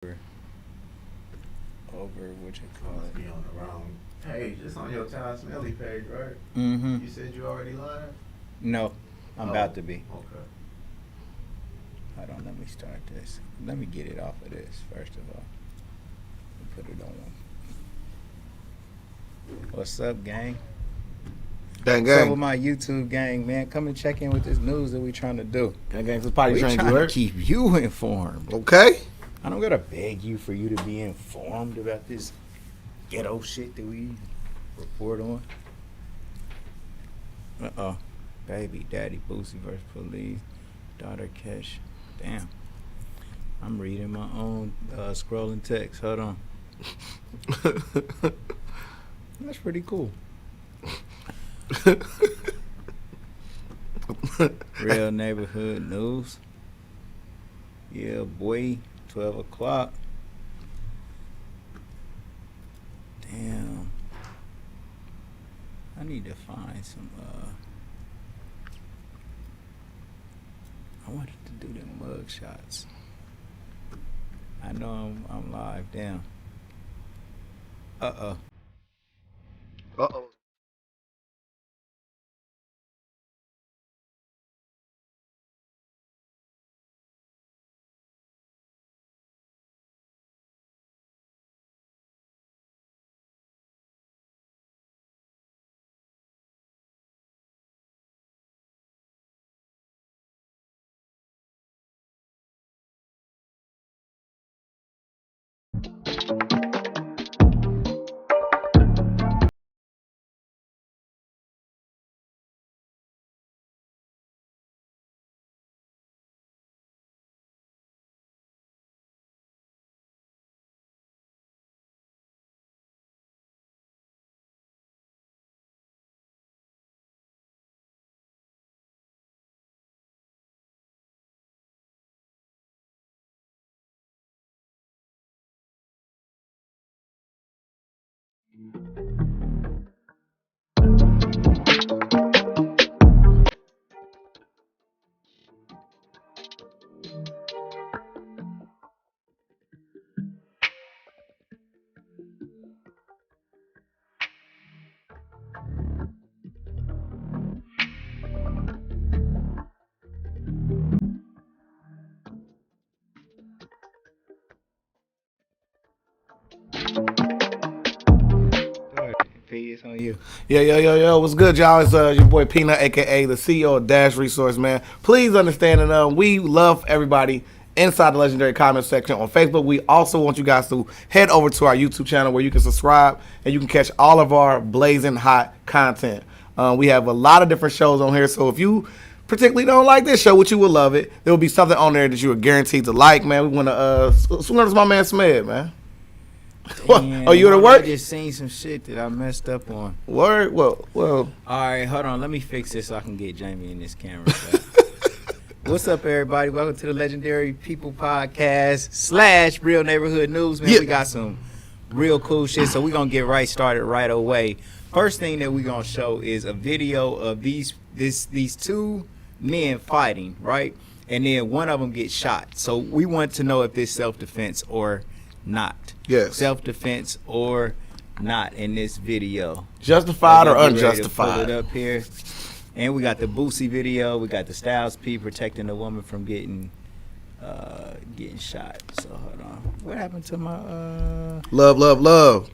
over what you call Must it. be on the wrong page. It's on your Todd Smelly page, right? Mm-hmm. You said you already live? No, I'm about to be. Okay. Hold on, let me start this. Let me get it off of this first of all. Put it on. What's up, gang? Gang, What's up gang. with my YouTube gang, man? Come and check in with this news that we trying to do. Gang, gang. This potty We train, you trying to heard? keep you informed. Okay. I don't gotta beg you for you to be informed about this ghetto shit that we report on. Baby daddy Boosie versus police. Daughter Kesh. Damn. I'm reading my own scrolling text. Hold on. That's pretty cool. Real neighborhood news. Yeah, boy. 12 o'clock. Damn. I need to find some, I wanted to do them mug shots. I know I'm live. Damn. Uh-oh. Uh-oh. P, it's on you. Yo. What's good, y'all? It's your boy Peanut, a.k.a. the CEO of Dash Resource, man. Please understand that we love everybody inside the legendary comment section on Facebook. We also want you guys to head over to our YouTube channel where you can subscribe and you can catch all of our blazing hot content. We have a lot of different shows on here, so if you particularly don't like this show, which you will love it, there will be something on there that you are guaranteed to like, man. We want to salute to my man SMED, man. Damn, Oh, you at work? I just seen some shit that I messed up on. Word? Well. All right, hold on. Let me fix this so I can get Jamie in this camera. What's up, everybody? Welcome to the Legendary People Podcast / Real Neighborhood News, man. Yeah. We got some real cool shit, so we're going to get started right away. First thing that we're going to show is a video of these two men fighting, right? And then one of them gets shot. So we want to know if this self-defense or not. Yes. Self-defense or not in this video. Justified or Get ready to unjustified? Pull it up here. And we got the Boosie video. We got the Styles P protecting the woman from getting shot. So hold on. What happened to my Love.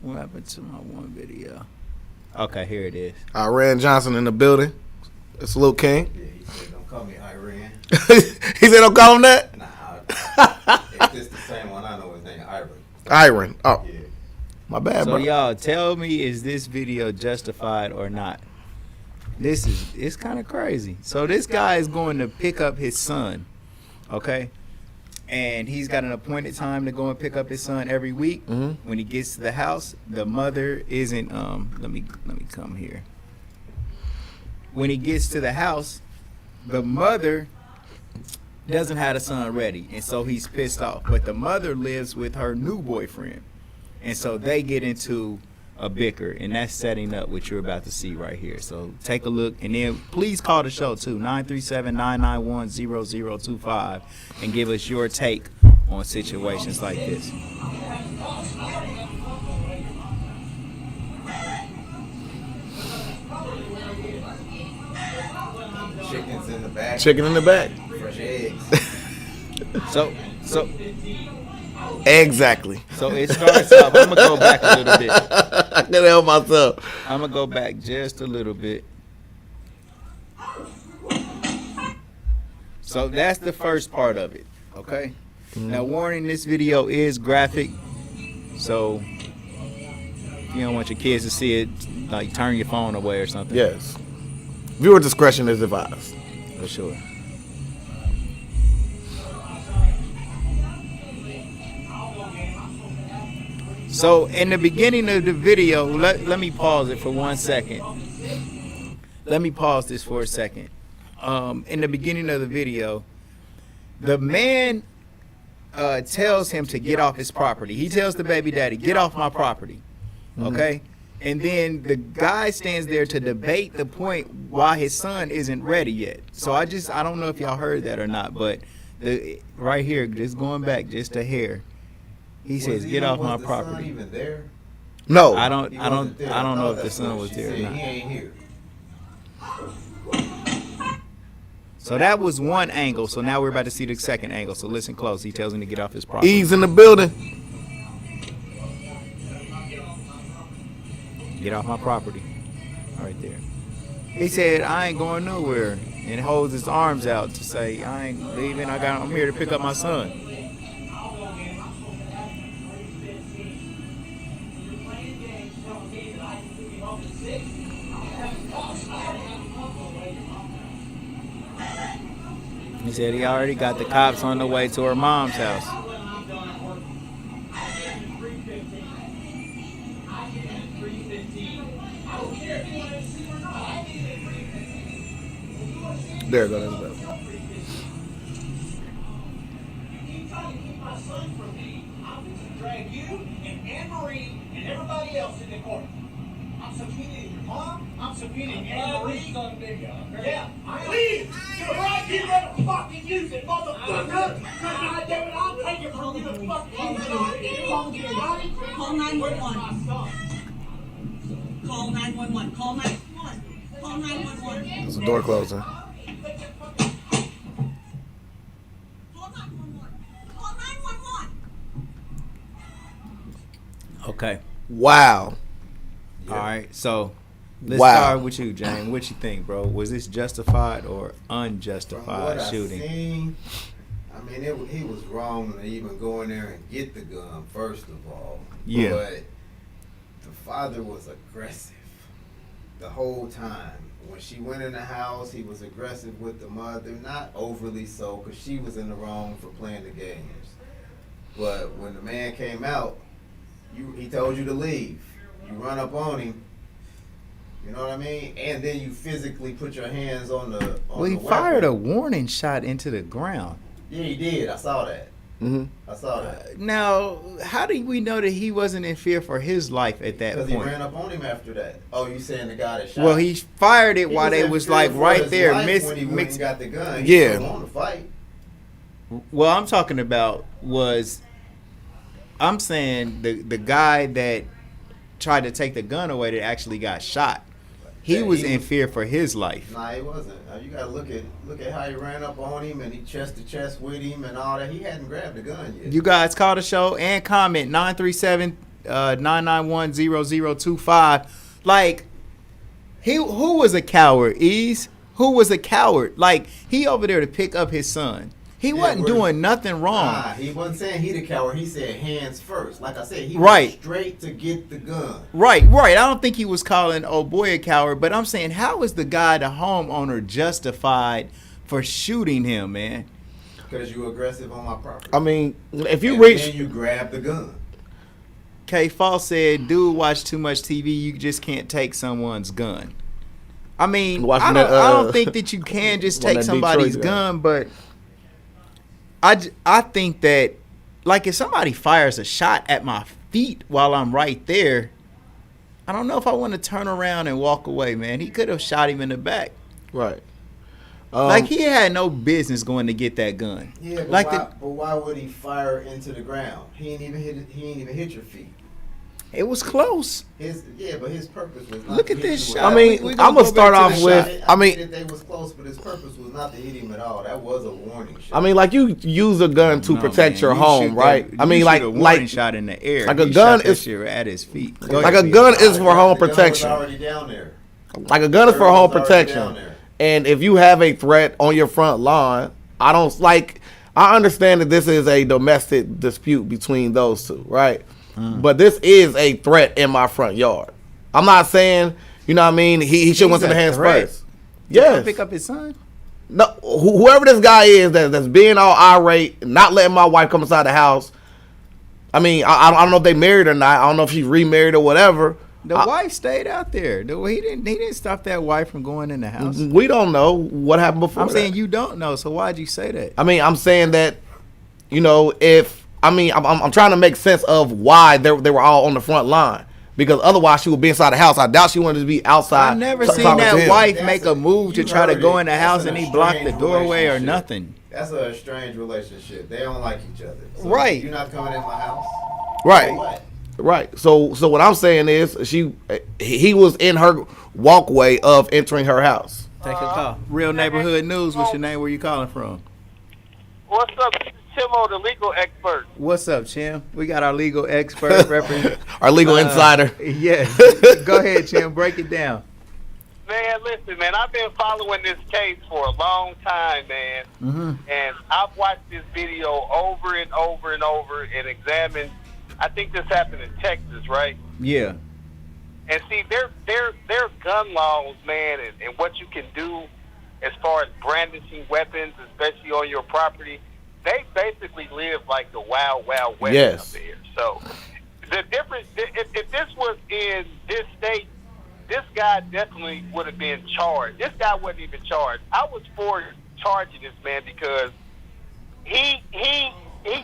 what happened to my one video? Okay, here it is. Iran Johnson in the building. It's Lil King. Yeah, he said, don't call me Iran. He said, don't call him that? Nah, if it's the same one, I know his name, Iran. Iran. Oh, Yeah. my bad, So bro. y'all tell me, is this video justified or not? It's kind of crazy. So this guy is going to pick up his son, okay? And he's got an appointed time to go and pick up his son every week. Mm-hmm. When he gets to the house, the mother isn't let me come here. When he gets to the house, the mother doesn't have the son ready, and so he's pissed off. But the mother lives with her new boyfriend, and so they get into a bicker, and that's setting up what you're about to see right here. So take a look, and then please call the show too, 937-991-0025, and give us your take on situations like this. Chickens in the back. Chicken in the back. Fresh eggs. So Exactly. So it starts off. I'm gonna go back a little bit. I can help myself. I'm gonna go back just a little bit. So that's the first part of it. Okay. Now, warning: this video is graphic, so if you don't want your kids to see it, like turn your phone away or something. Yes. Viewer discretion is advised. For sure. So in the beginning of the video, let me pause it for 1 second. Let me pause this for a second. In the beginning of the video, the man tells him to get off his property. He tells the baby daddy, get off my property. Okay? And then the guy stands there to debate the point why his son isn't ready yet. So I don't know if y'all heard that or not, but right here, just going back just a hair. He says, "Get off my property." Was the son even there? No. I don't know if the son was there or not. He ain't here. So that was one angle. So now we're about to see the second angle. So listen close. He tells him to get off his property. E's in the building. Get off my property. Right there. He said, "I ain't going nowhere," and holds his arms out to say, "I ain't leaving. I'm here to pick up my son." He said he already got the cops on the way to her mom's house. There goes that. Drag you and Anne-Marie and everybody else in the court. I'm subpoenaing your mom. I'm subpoenaing Anne-Marie. Yeah. Please, you're right. You better fucking use it, motherfucker. God damn it, I'll take it from you. Fucking Call 911. Call 911. Call 911. Call 911. There's a door closing. Call 911. Call 911. Okay. Wow. All right. So let's Wow. start with you, James. What you think, bro? Was this justified or From unjustified what shooting? I seen, I mean, he was wrong to even go in there and get the gun, first of all. Yeah. But the father was aggressive the whole time. When she went in the house, he was aggressive with the mother. Not overly so, because she was in the wrong for playing the games. But when the man came out, he told you to leave. You run up on him. You know what I mean? And then you physically put your hands on the Well, he fired a warning shot into the ground. Yeah, he did. I saw that. Mm-hmm. I saw that. Now, how do we know that he wasn't in fear for his life at that Because he point? ran up on him after that. Oh, you saying the guy that shot? Well, he fired it He while they in was fear like for right his there. life when he went and got the gun. Yeah. He didn't want to fight. Well, I'm talking about I'm saying the guy that tried to take the gun away that actually got shot. He Yeah, was he in was- fear for his life. Nah, he wasn't. You gotta look at how he ran up on him and he chest to chest with him and all that. He hadn't grabbed the gun yet. You guys call the show and comment 937-991-0025. Like, who was a coward? Ease? Who was a coward? Like, he over there to pick up his son. He Yeah, wasn't doing nothing wrong. Nah, he wasn't saying he the coward. He said hands first. Like I said, he Right. went straight to get the gun. Right. I don't think he was calling old boy a coward, but I'm saying, how is the guy, the homeowner, justified for shooting him, man? Because you aggressive on my property. I mean, if you and reach, then you grab the gun. K. Falls said, dude watch too much TV, you just can't take someone's gun. I mean, Watching I don't, that, I don't think that you can just one take that somebody's Detroit guy. gun, but I think that, like, if somebody fires a shot at my feet while I'm right there, I don't know if I want to turn around and walk away, man. He could have shot him in the back. Right. Like he had no business going to get that gun. Yeah, but, like but why would he fire into the ground? He ain't even hit your feet. It was close. But his purpose was not Look to at hit this you shot. I mean, We I'm go gonna start back to off the with. shot. I mean, that they was close, but his purpose was not to hit him at all. That was a warning shot. I mean, like you use a gun to No, protect man. your You home, shoot right? that- I mean, you like shoot a warning like shot in the air. like a He gun shot that is- shit at his feet. Go like ahead, a Lee. gun is for home The gun was protection. already down there. Like a gun is for Gun home was already down protection. there. And if you have a threat on your front lawn, I don't like. I understand that this is a domestic dispute between those two, right? But this is a threat in my front yard. I'm not saying, you know what I mean, he should went to He's the a hands threat. first. Come Yes. pick up his son. No, whoever this guy is that's being all irate, not letting my wife come inside the house. I mean, I don't know if they married or not. I don't know if she's remarried or whatever. The wife stayed out there. He didn't stop that wife from going in the house. We don't know what happened before. I'm saying that. you don't know. So why'd you say that? I mean, I'm saying that, you know, I'm trying to make sense of why they were all on the front line. Because otherwise she would be inside the house. I doubt she wanted to be outside. I never talking seen to that him. wife make a move to You try to heard go it. in the That's house an and he blocked the estranged doorway or relationship. nothing. That's a strange relationship. They don't like each other. So Right. You're not coming in my house. Right. What? Right. So what I'm saying is he was in her walkway of entering her house. Take a call. Real neighborhood news. What's your name? Where you calling from? What's up? This is Chimo, the legal expert. What's up, Chim? We got our legal expert represent. Our legal insider. Yes. Go ahead, Chim. Break it down. Man, listen, man, I've been following this case for a long time, man. And I've watched this video over and over and over and examined. I think this happened in Texas, right? Yeah. And see, their gun laws, man, and what you can do as far as brandishing weapons, especially on your property, they basically live like the wild, wild west Yes. out there. So the difference, if this was in this state, this guy definitely would have been charged. This guy wasn't even charged. I was for charging this man because he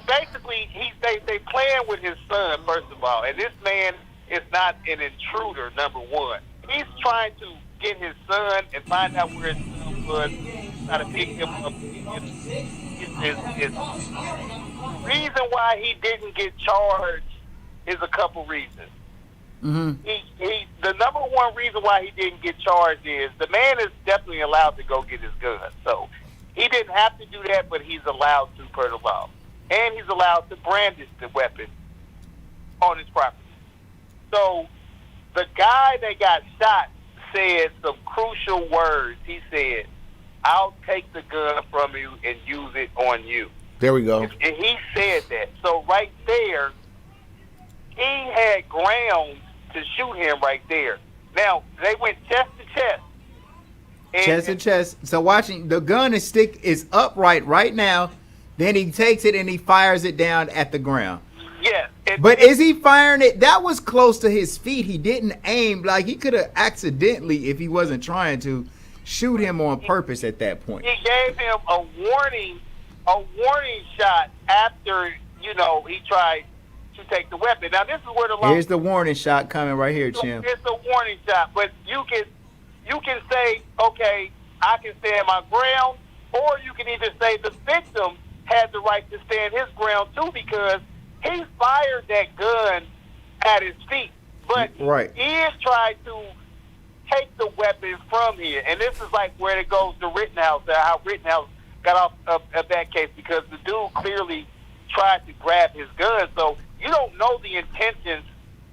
basically they playing with his son, first of all, and this man is not an intruder. Number one, he's trying to get his son and find out where his son was, try to pick him up. His reason why he didn't get charged is a couple reasons. The number one reason why he didn't get charged is the man is definitely allowed to go get his gun. So he didn't have to do that, but he's allowed to per the law. And he's allowed to brandish the weapon on his property. So the guy that got shot said some crucial words. He said, "I'll take the gun from you and use it on you." There we go. And he said that. So right there, he had grounds to shoot him right there. Now, they went chest to chest. And Chest to chest. So watching the gun is upright right now. Then he takes it and he fires it down at the ground. Yes. But is he firing it? That was close to his feet. He didn't aim. Like he could have accidentally, if he wasn't trying to, shoot him on purpose at that point. He gave him a warning shot after, he tried to take the weapon. Now, this is where the law... Here's the warning shot coming right here, Chim. It's a warning shot, but you can say, okay, I can stand my ground, or you can even say the victim had the right to stand his ground too, because he fired that gun at his feet, but Right. he is trying to take the weapon from here, and this is like where it goes to Rittenhouse, how Rittenhouse got off of that case, because the dude clearly tried to grab his gun, so you don't know the intentions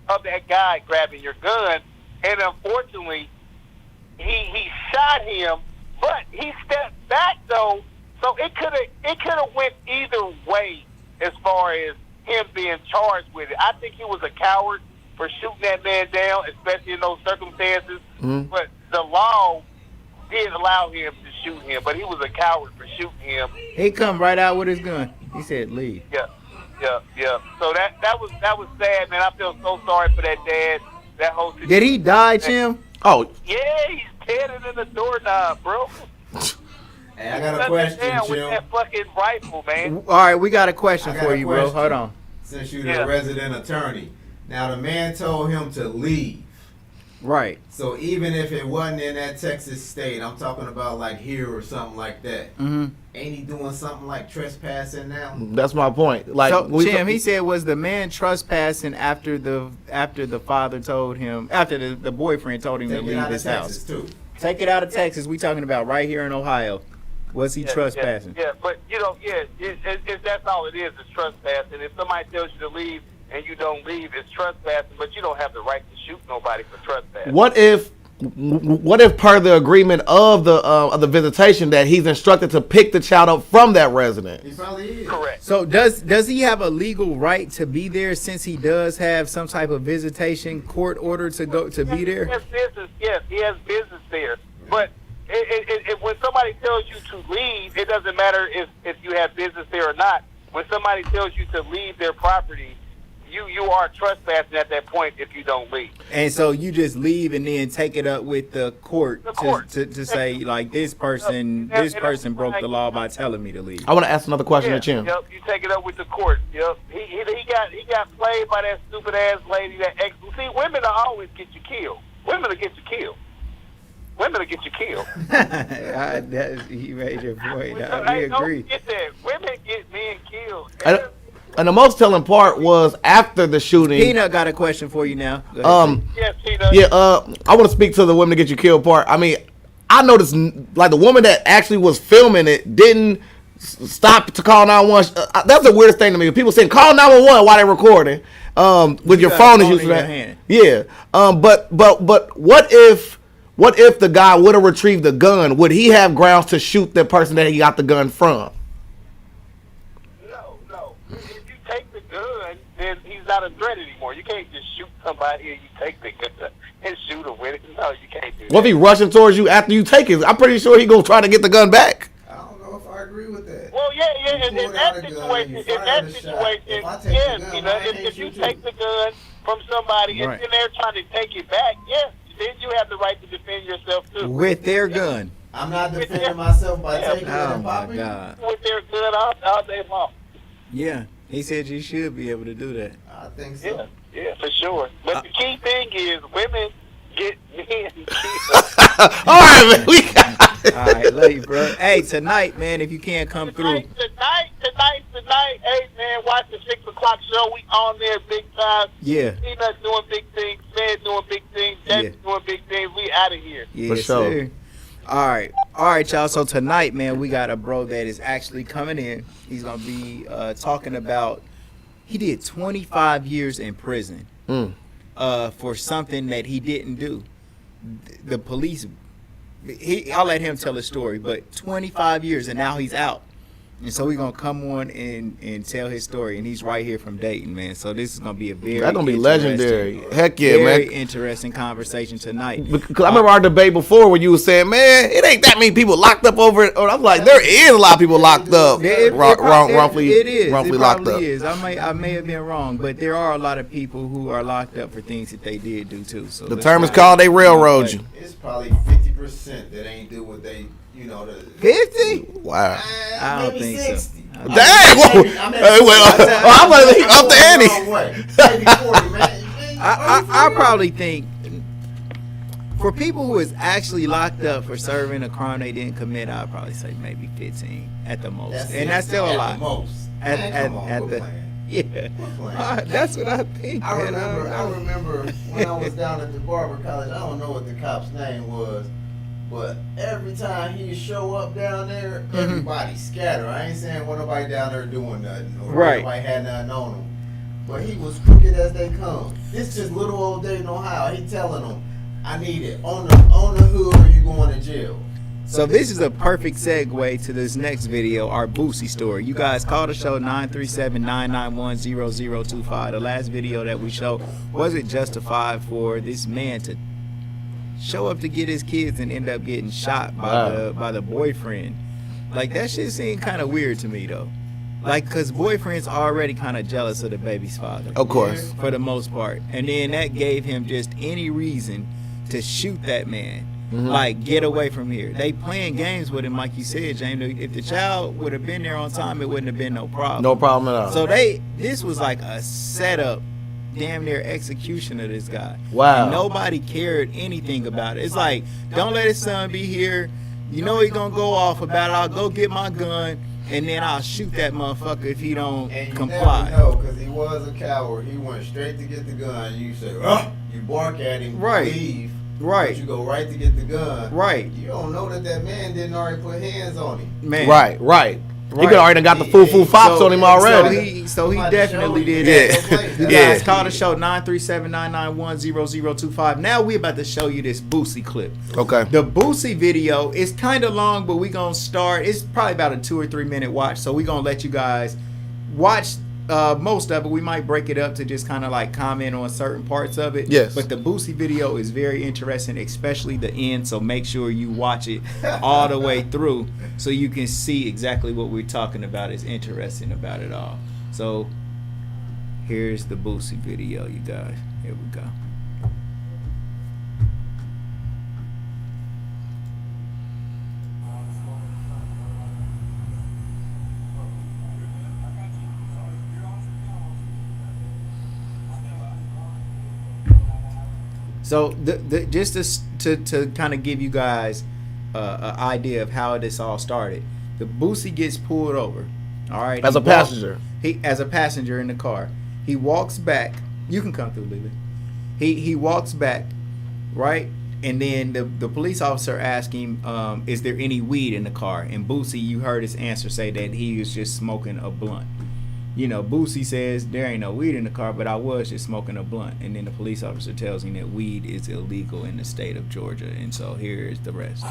of that guy grabbing your gun, and unfortunately, he shot him, but he stepped back though, so it could have went either way as far as him being charged with it. I think he was a coward for shooting that man down, especially in those circumstances. But the law did allow him to shoot him, but he was a coward for shooting him. He come right out with his gun. He said, "Leave." Yeah. So that was sad, man. I feel so sorry for that dad. That whole situation. Did he die, Chim? Oh, Yeah, he's tearing in the doorknob, bro. Hey, I got a Shut question, that down with Jim. that fucking rifle, man. All right, we got a question I got for a you, bro. question. Hold on. Since you're Yeah. the resident attorney. Now, the man told him to leave. Right. So even if it wasn't in that Texas state, I'm talking about like here or something like that. Mm-hmm. Ain't he doing something like trespassing now? That's my point. Like, So, Jim, he said, was the man trespassing after the father told him, after the boyfriend told him to Take it leave out of his Texas house? too. Take it out of Texas. We talking about right here in Ohio. Was he trespassing? Yeah, but you know, that's all it is trespassing. If somebody tells you to leave and you don't leave, it's trespassing. But you don't have the right to shoot nobody for trespassing. What if per the agreement of the visitation that he's instructed to pick the child up from that resident? He probably is. Correct. So does he have a legal right to be there since he does have some type of visitation court order to be there? He has business. Yes, he has business there. But when somebody tells you to leave, it doesn't matter if you have business there or not. When somebody tells you to leave their property, you are trespassing at that point if you don't leave. And so you just leave and then take it up with the court, The court. to say, like, this person broke the law by telling me to leave. I want to ask another question to Jim. Yep, you take it up with the court. Yep, he got played by that stupid ass lady. See, women will always get you killed. Women will get you killed. Women will get you killed. He made your point. We Don't agree. get that. Women get men killed. And the most telling part was after the shooting. Peanut got a question for you now. Go ahead, Yes, he does. Yeah, I want to speak to the women to get you killed part. I mean, I noticed like the woman that actually was filming it didn't stop to call 911. That's the weirdest thing to me. People saying call 911 while they're recording with your got a phone phone is in your used. hand. Yeah, but what if the guy would have retrieved the gun? Would he have grounds to shoot the person that he got the gun from? No. If you take the gun, then he's not a threat anymore. You can't just shoot somebody and you take the gun and shoot him with it. No, you can't do that. What if he rushing towards you after you take it? I'm pretty sure he gonna try to get the gun back. I don't know if I agree with that. Well, yeah. In pulled that out a gun, situation, you in fired that a shot. situation, If I take the yes, gun, you know, I can't if you shoot take you. the gun from somebody Right. and then they're trying to take it back, yes, then you have the right to defend yourself too. with their gun. I'm not defending myself by taking it Oh and my popping. God. With their gun all day long. Yeah, he said you should be able to do that. I think so. Yeah, for sure. But the key thing is women get men killed. All right, man. We got it. All right, love you, bro. Hey, tonight, man, if you can't come through. Tonight, hey man, watch the 6 o'clock show. We on there big time. Yeah. Peanut doing big things, SMED doing big things, Jack doing big things. We out of here. Yes, For sure. sir. All right, y'all. So tonight, man, we got a bro that is actually coming in. He's gonna be talking about. He did 25 years in prison for something that he didn't do. The police. I'll let him tell his story, but 25 years and now he's out. And so we're gonna come on and tell his story, and he's right here from Dayton, man. So this is gonna be a very That's gonna be interesting- legendary. Heck yeah, very man. interesting conversation tonight. Because I remember our debate before when you were saying, man, it ain't that many people locked up over it. Or I'm like, there is a lot of people locked up. Wrongfully It locked up. probably is. I may have been wrong, but there are a lot of people who are locked up for things that they did do too. So The let's term is not- called they railroad you. It's probably 50% that ain't do what they, you know, the 50? Wow. I don't maybe think so. 60. Dang! Whoa. I'm like, he up the ante. Maybe 40, man. I probably think for people who is actually locked up for serving a crime they didn't commit, I'd probably say maybe 15 at the most, and that's still a lot. At the most. At Quit the playing. yeah, playing. that's what I think. I man. remember when I was down at the barber college. I don't know what the cop's name was, but every time he show up down there, everybody scatter. I ain't saying what nobody down there doing nothing, or Right. nobody had nothing on him. But he was crooked as they come. This just little old Dayton, Ohio. He telling them, "I need it on the hood, or you going to jail." So this is a perfect segue to this next video, our Boosie story. You guys call the show 937-991-0025. The last video that we showed, was it justified for this man to show up to get his kids and end up getting shot by the boyfriend? Like, that shit seemed kind of weird to me though. Like, cause boyfriend's already kind of jealous of the baby's father. Of course. For the most part. And then that gave him just any reason to shoot that man. Like, get away from here. They playing games with him, like you said, James. If the child would have been there on time, it wouldn't have been no problem. No problem at all. So this was like a setup damn near execution of this guy. Wow. And nobody cared anything about it. It's like, don't let his son be here. You know he gonna go off about it. I'll go get my gun, and then I'll shoot that motherfucker if he don't And you comply. never know, because he was a coward. He went straight to get the gun. You say, you bark at him, Right. leave. Right. But you go right to get the gun. Right. You don't know that man didn't already put hands on him. Man. Right. He Right. could already got the full fops on him already. So he Somebody definitely showed did you that. that. You Yeah. guys call the show 937-991-0025. Now we about to show you this Boosie clip. Okay. The Boosie video is kind of long, but we gonna start. It's probably about a 2 or 3 minute watch, so we gonna let you guys watch most of it. We might break it up to just kind of like comment on certain parts of it. Yes. But the Boosie video is very interesting, especially the end. So make sure you watch it all the way through, so you can see exactly what we're talking about. Is interesting about it all. So here's the Boosie video, you guys. Here we go. So just to kind of give you guys an idea of how this all started, the Boosie gets pulled over. All right, As a passenger. As a passenger in the car, he walks back. You can come through, Lily. He walks back, right, and then the police officer asks him, "Is there any weed in the car?" And Boosie, you heard his answer say that he was just smoking a blunt. You know, Boosie says there ain't no weed in the car, but I was just smoking a blunt. And then the police officer tells him that weed is illegal in the state of Georgia. And so here's the rest.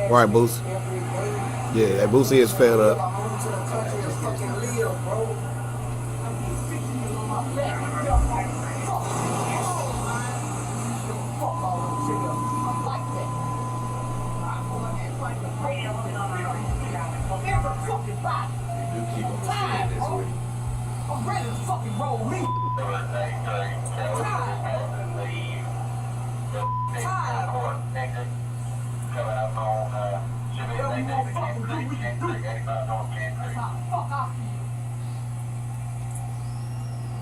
Right, Boosie. Yeah, that Boosie is fed up. You keep him saying this way. I'm ready to fucking roll me.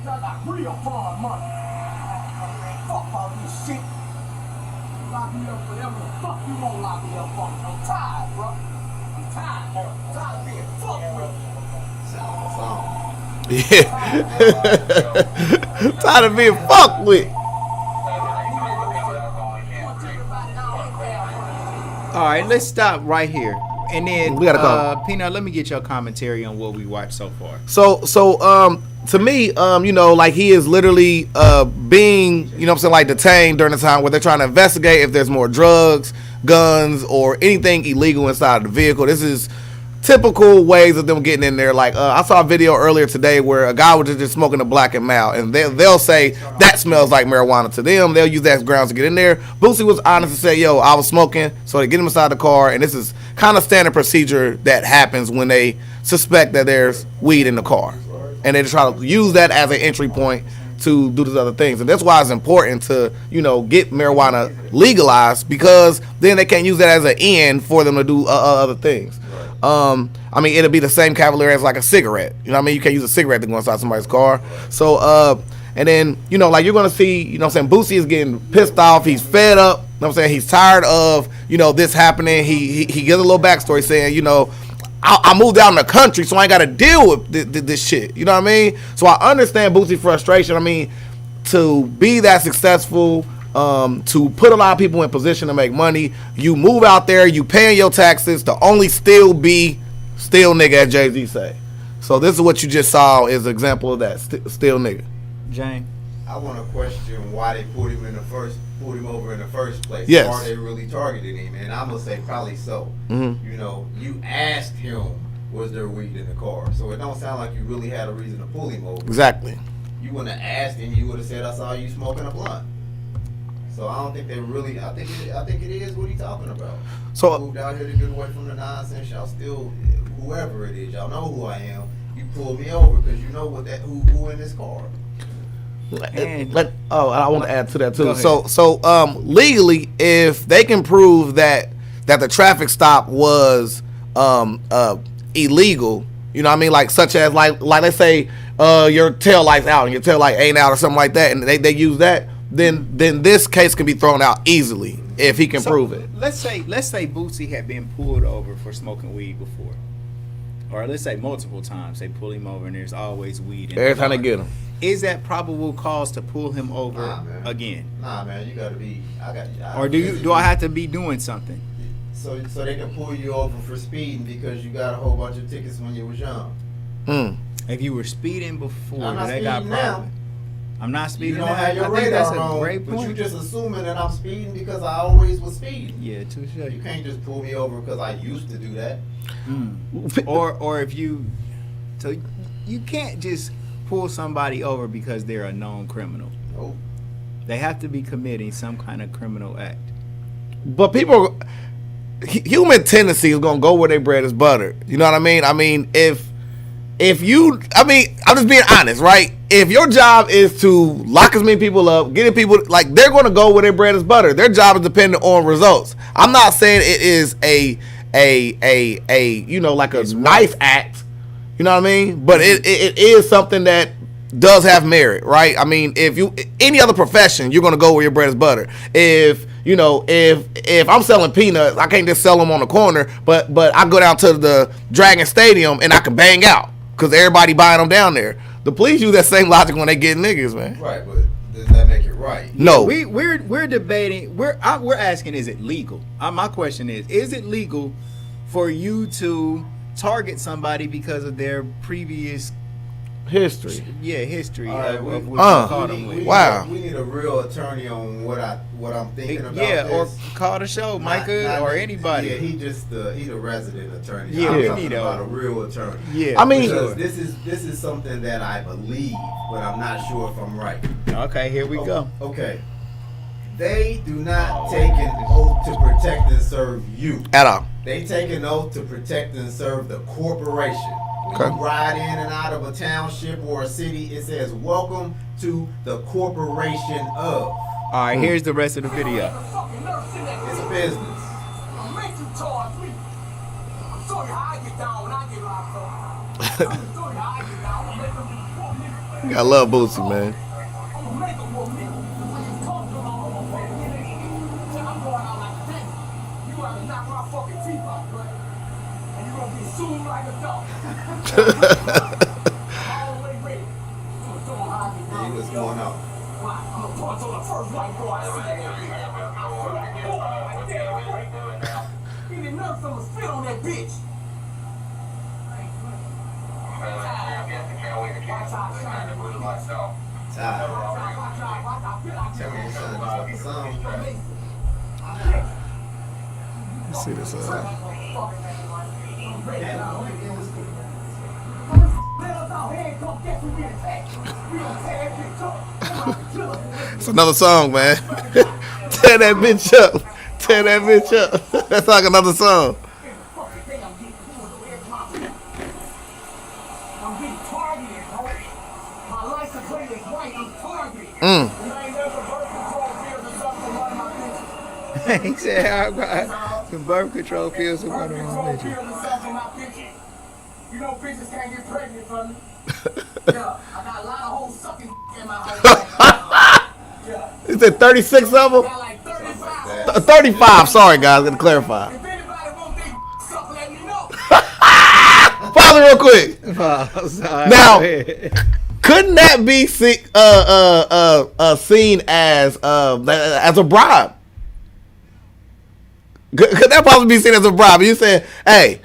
Y'all got real hard money. Fuck all this shit. Lock me up whatever the fuck you won't lock me up for. I'm tired, bro. I'm tired. I'm tired of being fucked with. Sound Yeah. Tired of being fucked with. All right, let's stop right here. And then, We gotta go. Peanut, let me get your commentary on what we watched so far. So to me, you know, like he is literally being, you know what I'm saying, like detained during the time where they're trying to investigate if there's more drugs, guns, or anything illegal inside of the vehicle. This is typical ways of them getting in there. Like I saw a video earlier today where a guy was just smoking a Black and Mild, and they'll say that smells like marijuana to them. They'll use that as grounds to get in there. Boosie was honest and say, yo, I was smoking, so they get him inside the car, and this is kind of standard procedure that happens when they suspect that there's weed in the car, and they try to use that as an entry point to do these other things. And that's why it's important to, you know, get marijuana legalized, because then they can't use that as an end for them to do other things. I mean, it'll be the same cavalier as like a cigarette. You know what I mean? You can't use a cigarette to go inside somebody's car. So, and then, you know, like you're going to see, you know what I'm saying, Boosie is getting pissed off. He's fed up. You know what I'm saying? He's tired of, you know, this happening. He gives a little backstory saying, you know, I moved out in the country, so I ain't got to deal with this shit. You know what I mean? So I understand Boosie's frustration. I mean, to be that successful, to put a lot of people in position to make money, you move out there, you paying your taxes to only still be still nigga, as Jay-Z say. So this is what you just saw is an example of that, still nigga. Jane? I want to question why they pulled him over in the first place. Yes. Are they really targeting him? And I'm gonna say probably so. Mm-hmm. You know, you asked him, was there weed in the car? So it don't sound like you really had a reason to pull him over. Exactly. You wouldn't have asked him. You would have said, I saw you smoking a blunt. So I don't think they really. I think it is what he's talking about. So Moved out here to get away from the nonsense. Y'all still, whoever it is, y'all know who I am. You pulled me over because you know who in this car. And I want to add to that Go too. ahead. So legally, if they can prove that the traffic stop was illegal, you know what I mean, like such as like let's say your tail light's out and your tail light ain't out or something like that, and they use that, then this case can be thrown out easily if he can prove it. Let's say Boosie had been pulled over for smoking weed before, or let's say multiple times they pull him over and there's always weed in Every the time they car. get him. Is that probable cause to pull him over Nah, man. again, Nah, man, you gotta be. or do I have to be doing something? So they can pull you over for speeding because you got a whole bunch of tickets when you was young. If you were speeding before, I'm not they got speeding now. problem. I'm not You speeding. don't now. have your I think that's radar a on, great but you point. just assuming that I'm speeding because I always was speeding. Yeah, touche. You can't just pull me over because I used to do that. Or if you, so you can't just pull somebody over because they're a known criminal. Nope. They have to be committing some kind of criminal act. But human tendency is gonna go where their bread is buttered. You know what I mean? I mean, if you, I mean, I'm just being honest, right? If your job is to lock as many people up, getting people, like, they're gonna go where their bread is buttered. Their job is dependent on results. I'm not saying it is a you know, like a knife act. You know what I mean? But it is something that does have merit, right? I mean, if you any other profession, you're gonna go where your bread is buttered. If you know, if I'm selling peanuts, I can't just sell them on the corner, but I go down to the Dragon Stadium and I can bang out because everybody buying them down there. The police use that same logic when they get niggas, man. Right, but does that make it right? No, We're debating. We're asking, is it legal? My question is it legal for you to target somebody because of their previous history. history All right, of we- what you caught them with? Wow. We need a real attorney on what I'm thinking about. Yeah, or this. call the show, Not- Micah, not or the- anybody. Yeah, he the resident attorney. Yeah, I'm we talking need about a real attorney. Yeah, I mean- Because this is something that I believe, but I'm not sure if I'm right. Okay, here we go. Okay. They do not take an oath to protect and serve you. At all. They take an oath to protect and serve the corporation. When Okay. you ride in and out of a township or a city, it says, "Welcome to the corporation of." All right, here's the rest of the video. Fucking nurse in that It's bitch. business. I'll make you charge me. I'll show you how I get down when I get locked up. I'll show you how I get down. I'm gonna make them whoop me. I love Boosie, man. I'm gonna make them whoop me. When you come to my home, I'm going out like this. You gotta knock my fucking teeth out, right? And you're gonna be sued like a dog. All the way ready. So show 'em how I get down. See what's going on. Why? I'm gonna punch on the first white boy I see. He didn't know someone spit on that bitch. Tired. Tell me something about the song. Let's see this. It's another song, man. Tear that bitch up. Tear that bitch up. That's like another song. He said, "I got some birth control pills in one of my bitches." You know bitches can't get pregnant from me. Yeah, I got a lot of hoes sucking in my house. Yeah, Is it 36 of them? I got like 35. 35. Sorry, guys. Gotta clarify. If anybody want they suck, let me know. Pause it real quick. Oh, sorry. Now- Go ahead. Couldn't that be seen as a bribe? Could that possibly be seen as a bribe? You said, "Hey,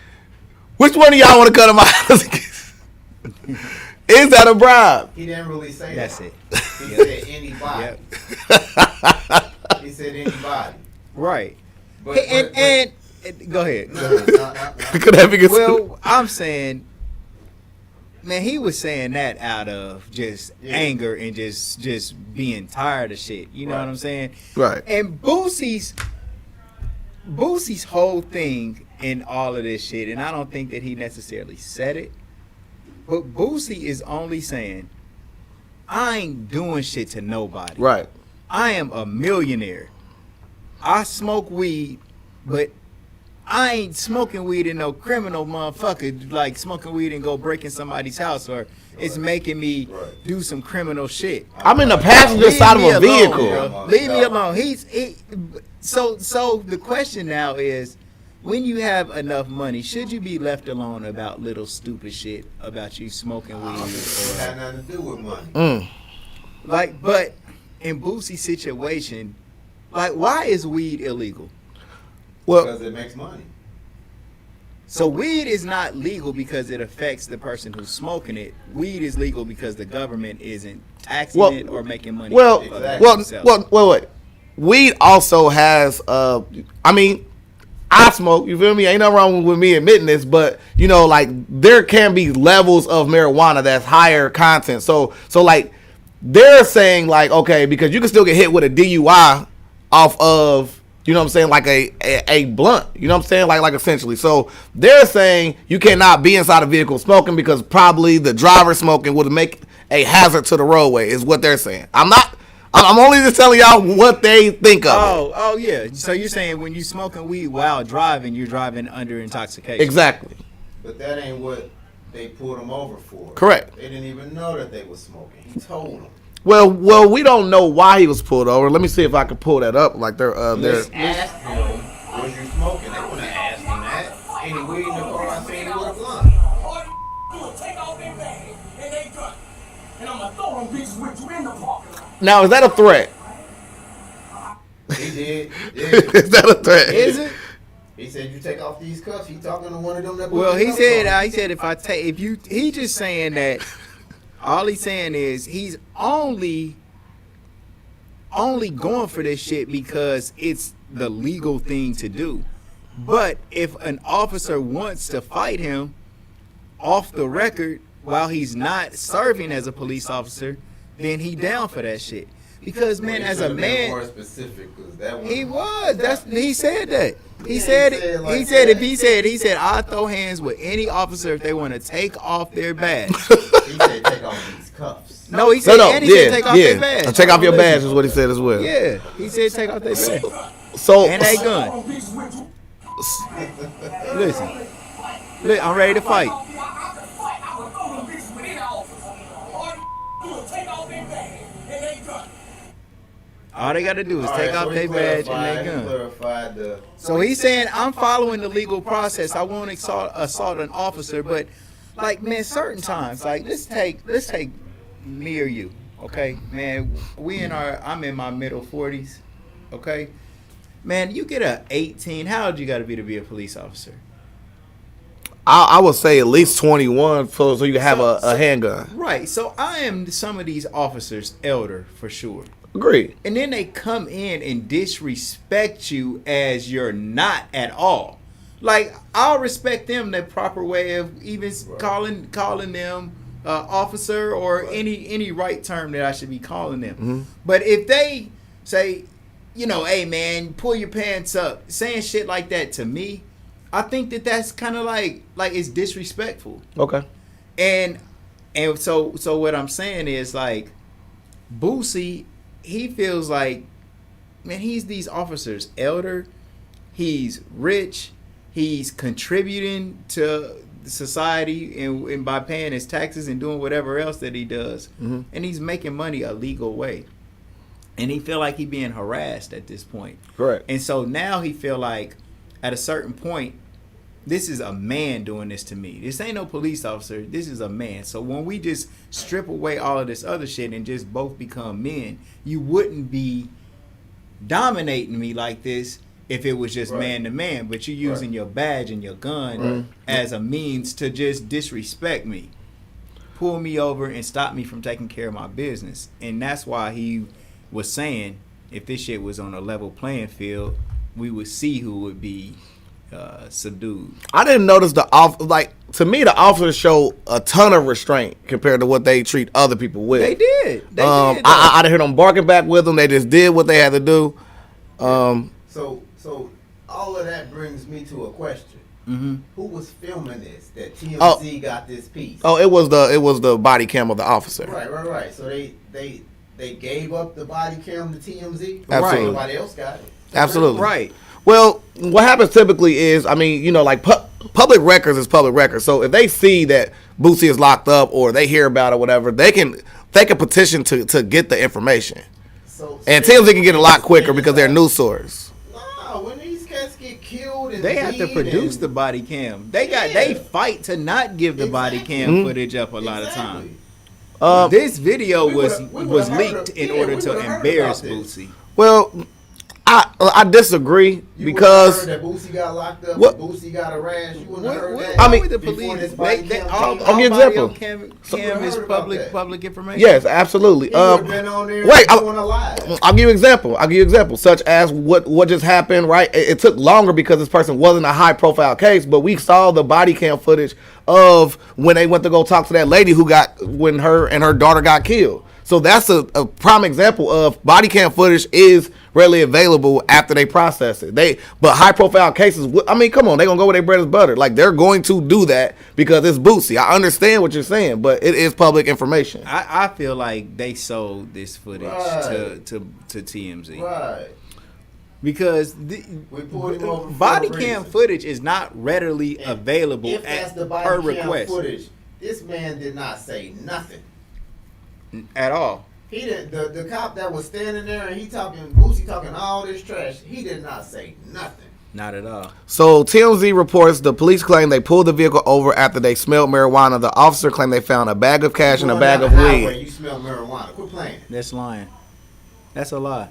which one of y'all want to cut him out?" Is that a bribe? He didn't really say That's that. it. He said anybody. Yep. He said anybody. Right. But, And go ahead. no. Could that be considered? Well, I'm saying, man, he was saying that out of just anger and just being tired of shit. You know Right. what I'm saying? Right. And Boosie's whole thing in all of this shit, and I don't think that he necessarily said it, but Boosie is only saying I ain't doing shit to nobody. Right. I am a millionaire. I smoke weed, but I ain't smoking weed in no criminal motherfucker, like smoking weed and go breaking somebody's house, or it's making me do some criminal shit. I'm in the passenger side of a vehicle. Bro. Leave me alone. So the question now is, when you have enough money, should you be left alone about little stupid shit about you smoking weed? It had nothing to do with money. Like, but in Boosie's situation, like, why is weed illegal? Well, Because it makes money. So weed is not legal because it affects the person who's smoking it. Weed is legal because the government isn't taxing it or making money. Wait. Weed also has, I mean, I smoke, you feel me? Ain't nothing wrong with me admitting this, but, you know, like, there can be levels of marijuana that's higher content. So like, they're saying, like, okay, because you can still get hit with a DUI off of, you know what I'm saying, like a blunt, you know what I'm saying, like essentially. So they're saying you cannot be inside a vehicle smoking because probably the driver smoking would make a hazard to the roadway, is what they're saying. I'm only just telling y'all what they think of. Oh yeah. So you're saying when you smoking weed while driving, you're driving under intoxication. Exactly. But that ain't what they pulled him over for. Correct. They didn't even know that they was smoking. He told them. Well, we don't know why he was pulled over. Let me see if I can pull that up. Like they're Let's ask him, was you smoking? They wouldn't have asked him that. Any weed in the car, I seen it with a blunt. Take off their bag and they gun. And I'm gonna throw them bitches with you in the parking lot. Now, is that a threat? He did. Is that a threat? Is it? He said, "You take off these cuffs." He talking to one of them that. Well, he said he just saying that. All he's saying is he's only going for this shit because it's the legal thing to do. But if an officer wants to fight him off the record while he's not serving as a police officer, then he down for that shit. Because man, as a man, more specific, 'cause that one, he was. He said that. He said I throw hands with any officer if they want to take off their badge. He said, "Take off these cuffs." No, he said and he said take off their badge. Take off your badge is what he said as well. Yeah, he said take off their badge. So And they gun. Listen, I'm ready to fight. All they got to do is take off their badge and they gun. So he's saying I'm following the legal process. I won't assault an officer, but like man, certain times, like let's take me or you, okay, man. I'm in my middle 40s, okay, man. You get a 18. How old you got to be a police officer? I would say at least 21, so you can have a handgun. Right. So I am some of these officers elder for sure. Agreed. And then they come in and disrespect you as you're not at all. Like I'll respect them the proper way of even calling them officer or any right term that I should be calling them. Mm-hmm. But if they say, you know, hey man, pull your pants up, saying shit like that to me, I think that's kind of like it's disrespectful. Okay. And so what I'm saying is like Boosie, he feels like, man, he's these officers elder, he's rich, he's contributing to society and by paying his taxes and doing whatever else that he does, and he's making money a legal way, and he feel like he being harassed at this point. Correct. And so now he feel like at a certain point, this is a man doing this to me. This ain't no police officer. This is a man. So when we just strip away all of this other shit and just both become men, you wouldn't be dominating me like this if it was just man to man. But you're using your badge and your gun as a means to just disrespect me, pull me over and stop me from taking care of my business. And that's why he was saying if this shit was on a level playing field, we would see who would be subdued. I didn't notice to me the officers show a ton of restraint compared to what they treat other people with. They did. I didn't hear them barking back with them. They just did what they had to do. So all of that brings me to a question. Mm-hmm. Who was filming this? That TMZ got this piece. Oh, it was the body cam of the officer. Right. So they gave up the body cam to TMZ. Absolutely. Nobody else got it. Absolutely. Right. Well, what happens typically is, I mean, you know, like public records is public records. So if they see that Boosie is locked up or they hear about it, whatever, they can petition to get the information. And TMZ can get a lot quicker because they're news source. Nah, when these cats get killed and They have to produce the body cam. They fight to not give the body cam footage up a lot of time. This video was leaked in order to embarrass Boosie. Well, I disagree because heard that Boosie got locked up. What? Boosie got a rash. You wouldn't have heard that. I mean, the Before police, this body cam all came I'll give audio example. cam is heard about that. public information. yes, absolutely. He would've been on there wait, doing a live. I'll give you example. Such as what just happened. Right, it took longer because this person wasn't a high profile case, but we saw the body cam footage of when they went to go talk to that lady when her and her daughter got killed. So that's a prime example of body cam footage is readily available after they process it. But high profile cases, I mean, come on, they're gonna go where their bread is buttered. Like they're going to do that because it's Boosie. I understand what you're saying, but it is public information. I feel like they sold this footage Right. to TMZ. Right. Because We pulled him over for body a cam reason. footage is not readily available If that's the per body cam request footage, this man did not say nothing. at all. He didn't. The cop that was standing there and Boosie talking all this trash. He did not say nothing. Not at all. So TMZ reports the police claim they pulled the vehicle over after they smelled marijuana. The officer claimed they found a bag of cash and a Going bag down of the highway, weed. You smell marijuana. Quit playing. That's lying. That's a lie.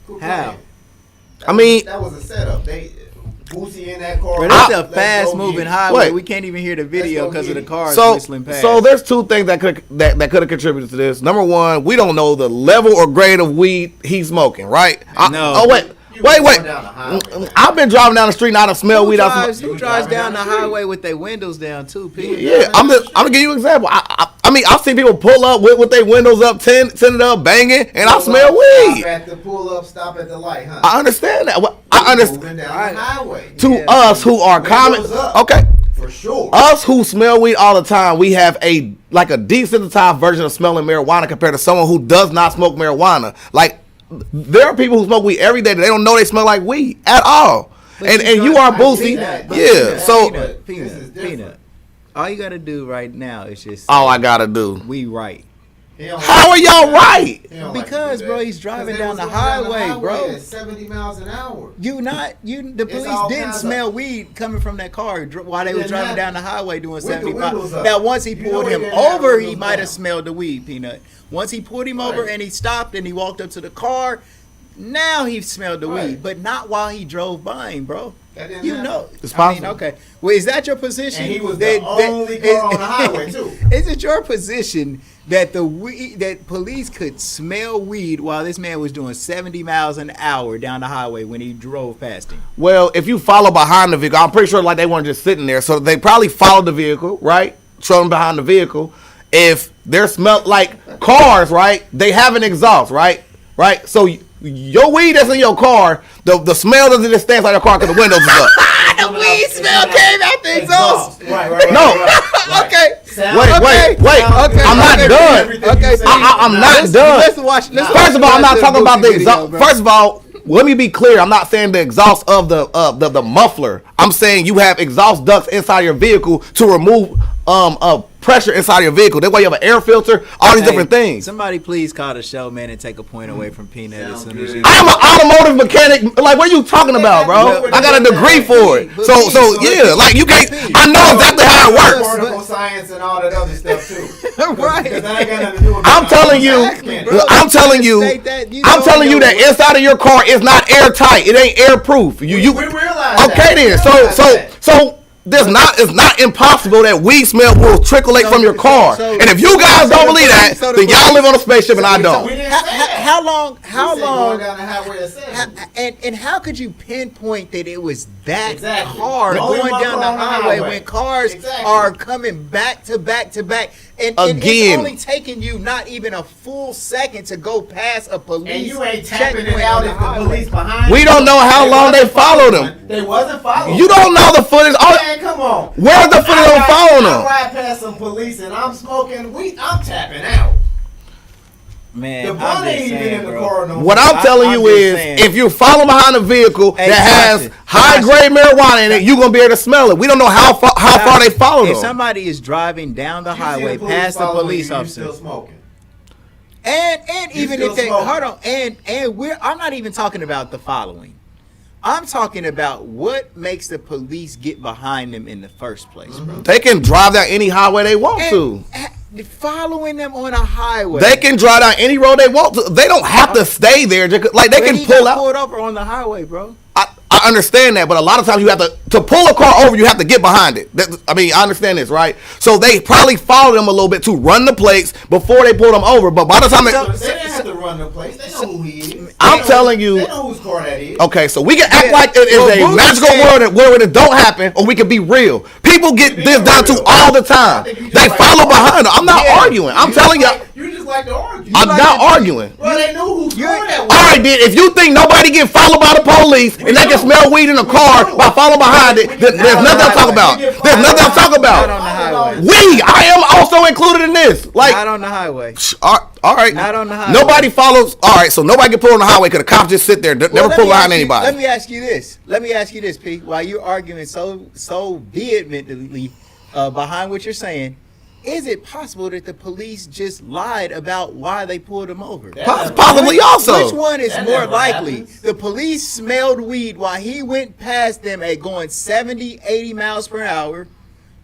Quit How? playing. I mean, that was a setup. Boosie in that car. But it's a Let's fast go moving get it. highway. Wait. We can't even hear the video go because of get the it. cars So whistling past. there's two things that could have contributed to this. Number one, we don't know the level or grade of weed he's smoking, right? No. Oh wait. You was Wait. going down the highway. I've been driving down the street and I done smell weed. Who drives driving down down the the street. highway with their windows down too, Pete? Yeah, I'm gonna give you an example. I mean, I've seen people pull up with their windows up, tinted up, banging, and I smell weed. Stop at the pull up, stop at the light, huh? I understand that. I understand. Moving down the highway. To us who are common, Windows up. okay. For sure. Us who smell weed all the time, we have a desensitized version of smelling marijuana compared to someone who does not smoke marijuana. Like there are people who smoke weed every day that they don't know they smell like weed at all. And you are Boosie, yeah. So Peanut. All you gotta do right now is just all I gotta do. we right. How are y'all right? Because, bro, he's driving down the highway, bro. At 70 miles an hour. The police all didn't kinds smell of- weed coming from that car while they were Didn't driving happen. down the highway doing With the 75. windows up. Now, once he You know pulled it him didn't have over, he windows might have down. smelled the weed, Peanut. Once he pulled him over Right. and he stopped and he walked up to the car, now he smelled the Right. weed, but not while he drove by him, bro. That didn't You happen. know, It's I mean, possible. okay. Well, is that your position? And he was the only car on the highway, too. Is it your position that that police could smell weed while this man was doing 70 miles an hour down the highway when he drove past him? Well, if you follow behind the vehicle, I'm pretty sure like they weren't just sitting there, so they probably followed the vehicle, right? Trailing behind the vehicle. If they're smell like cars, right? They have an exhaust, right? Right. So your weed that's in your car, the smell doesn't just stand inside your car because the windows is up. The weed smell came out the exhaust. Right. No. Okay. Wait. Okay. I'm not Okay. done. Okay. I'm not done. Let's watch. First of all, I'm not talking about the exhaust. First of all, let me be clear. I'm not saying the exhaust of the muffler. I'm saying you have exhaust ducts inside your vehicle to remove pressure inside your vehicle. That way you have an air filter, all these different things. Somebody please call the show, man, and take a point away from Peanut as soon as you. I am an automotive mechanic. Like, what are you talking about, bro? I got a degree for it. So yeah, like you can't. I know exactly how it works. Particle science and all that other stuff too. Right. Because that ain't got nothing to do with I'm telling you, Exactly, bro. I'm telling you, State that, you I'm don't telling you know that what- inside of your car is not airtight. It ain't airproof. You We realize okay that. then? We realize that. So it's not impossible that weed smell will trickle from your car. And if you guys don't believe that, then y'all live on a spaceship and I We don't. didn't say that. How long? We said going down the highway at 70. And how could you pinpoint that it was that Exactly. car Only going one down the car on the highway highway. when cars Exactly. are coming back to back to back? And it's Again. only taking you not even a full second to go past a police And you ain't tapping it checkpoint out on if the the highway. police behind We you. don't know how long they followed him. They wasn't following. You don't know the footage. Man, come on. Where's the footage on following I them? ride past some police and I'm smoking weed. I'm tapping out. Man, The I'm blunt just ain't even saying, in the bro. car no What more. I'm telling you just is, saying. if you follow behind a vehicle Hey, that has Tasha, high grade marijuana in it, you're gonna be able to smell it. We don't know how far they follow If them. somebody is driving down the You see highway police past the following police you, you officer, still smoking. and You even still if they smoking. hold on, and I'm not even talking about the following. I'm talking about what makes the police get behind them in the first place, bro. They can drive down any highway they want to. Following them on a highway. They can drive down any road they want to. They don't have to stay there. Like they But can he pull got out. pulled over on the highway, bro. I understand that, but a lot of times you have to pull a car over, you have to get behind it. I mean, I understand this, right? So they probably followed them a little bit to run the plates before they pulled them over. But by the time They didn't have to run the place. They know who he is. I'm telling you. They know whose car that is. Okay, so we can act Yeah. like it is Well, a Boosie magical said- world where it don't happen, or we can be real. People get this down to real. all the time. I think you just They like follow to argue. behind them. I'm not Yeah. arguing. I'm telling you, You just like to argue. I'm like not to- arguing. Bro, they knew whose car that was. All right, then, if you think nobody get followed by the police and they can smell weed in the car by following behind it, then there's nothing I'm talking about. There's nothing I'm talking Not on about. the highway. We, I am also included in this. Like, Not on the highway. all right. Not on the highway. Nobody follows. All right, so nobody can pull on the highway because the cops just sit there, never Well, let pull me behind ask you- anybody. Let me ask you this, P. While you're arguing so vehemently behind what you're saying, is it possible that the police just lied about why they pulled him over? Possibly also. Which one is That more never likely? happens. The police smelled weed while he went past them at going 70, 80 miles per hour,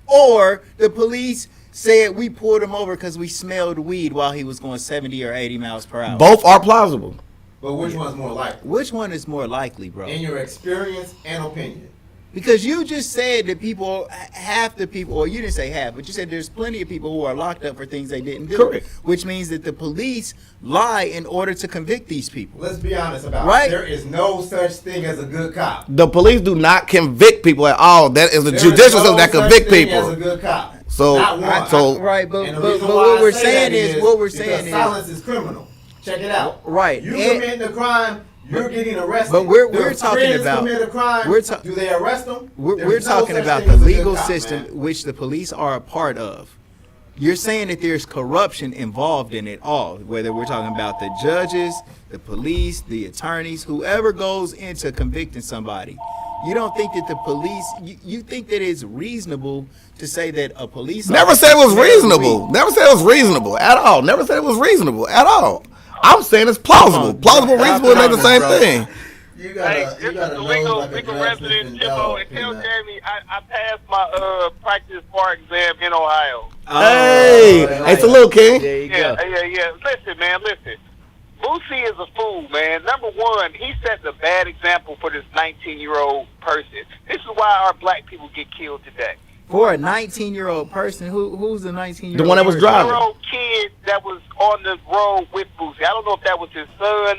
or the police said we pulled him over because we smelled weed while he was going 70 or 80 miles per hour? Both are plausible. But which one's more likely? Which one is more likely, bro? In your experience and opinion. Because you just said that people, half the people, or you didn't say half, but you said there's plenty of people who are locked up for things they didn't do. Correct. Which means that the police lie in order to convict these people. Let's be honest about Right. it. There is no such thing as a good cop. The police do not convict people at all. That is the There is judicial no system that such convict thing as a people. good cop. So- Not one. so- Right, but And the but reason what why I we're say saying that is what we're because saying is. silence is criminal. Check it out. Right. You And- commit the crime, you're getting arrested. But we're Their talking friends about- commit a crime. we're ta- do they arrest them? We're There's no talking such about thing the as a good legal cop, system, man. which the police are a part of. You're saying that there's corruption involved in it all, whether we're talking about the judges, the police, the attorneys, whoever goes into convicting somebody. You don't think that the police, you think that it's reasonable to say that a police Never said it was officer smells reasonable. weed? Never said it was reasonable at all. Never said it was reasonable at all. I'm saying it's plausible. Plausible, reasonable, and they're the same thing. You Hey, gotta, this you is gotta the know legal like a legal drug resident sniffing Jimbo, dog, and tell Peanut. Jamie I passed my practice bar exam in Ohio. Hey, hey, salute, King. There you Yeah, go. yeah. Listen, man, listen. Boosie is a fool, man. Number one, he sets a bad example for this 19-year-old person. This is why our black people get killed today. For a 19-year-old person, who's the 19-year-old? The one that was driving. 19-year-old kid that was on the road with Boosie. I don't know if that was his son.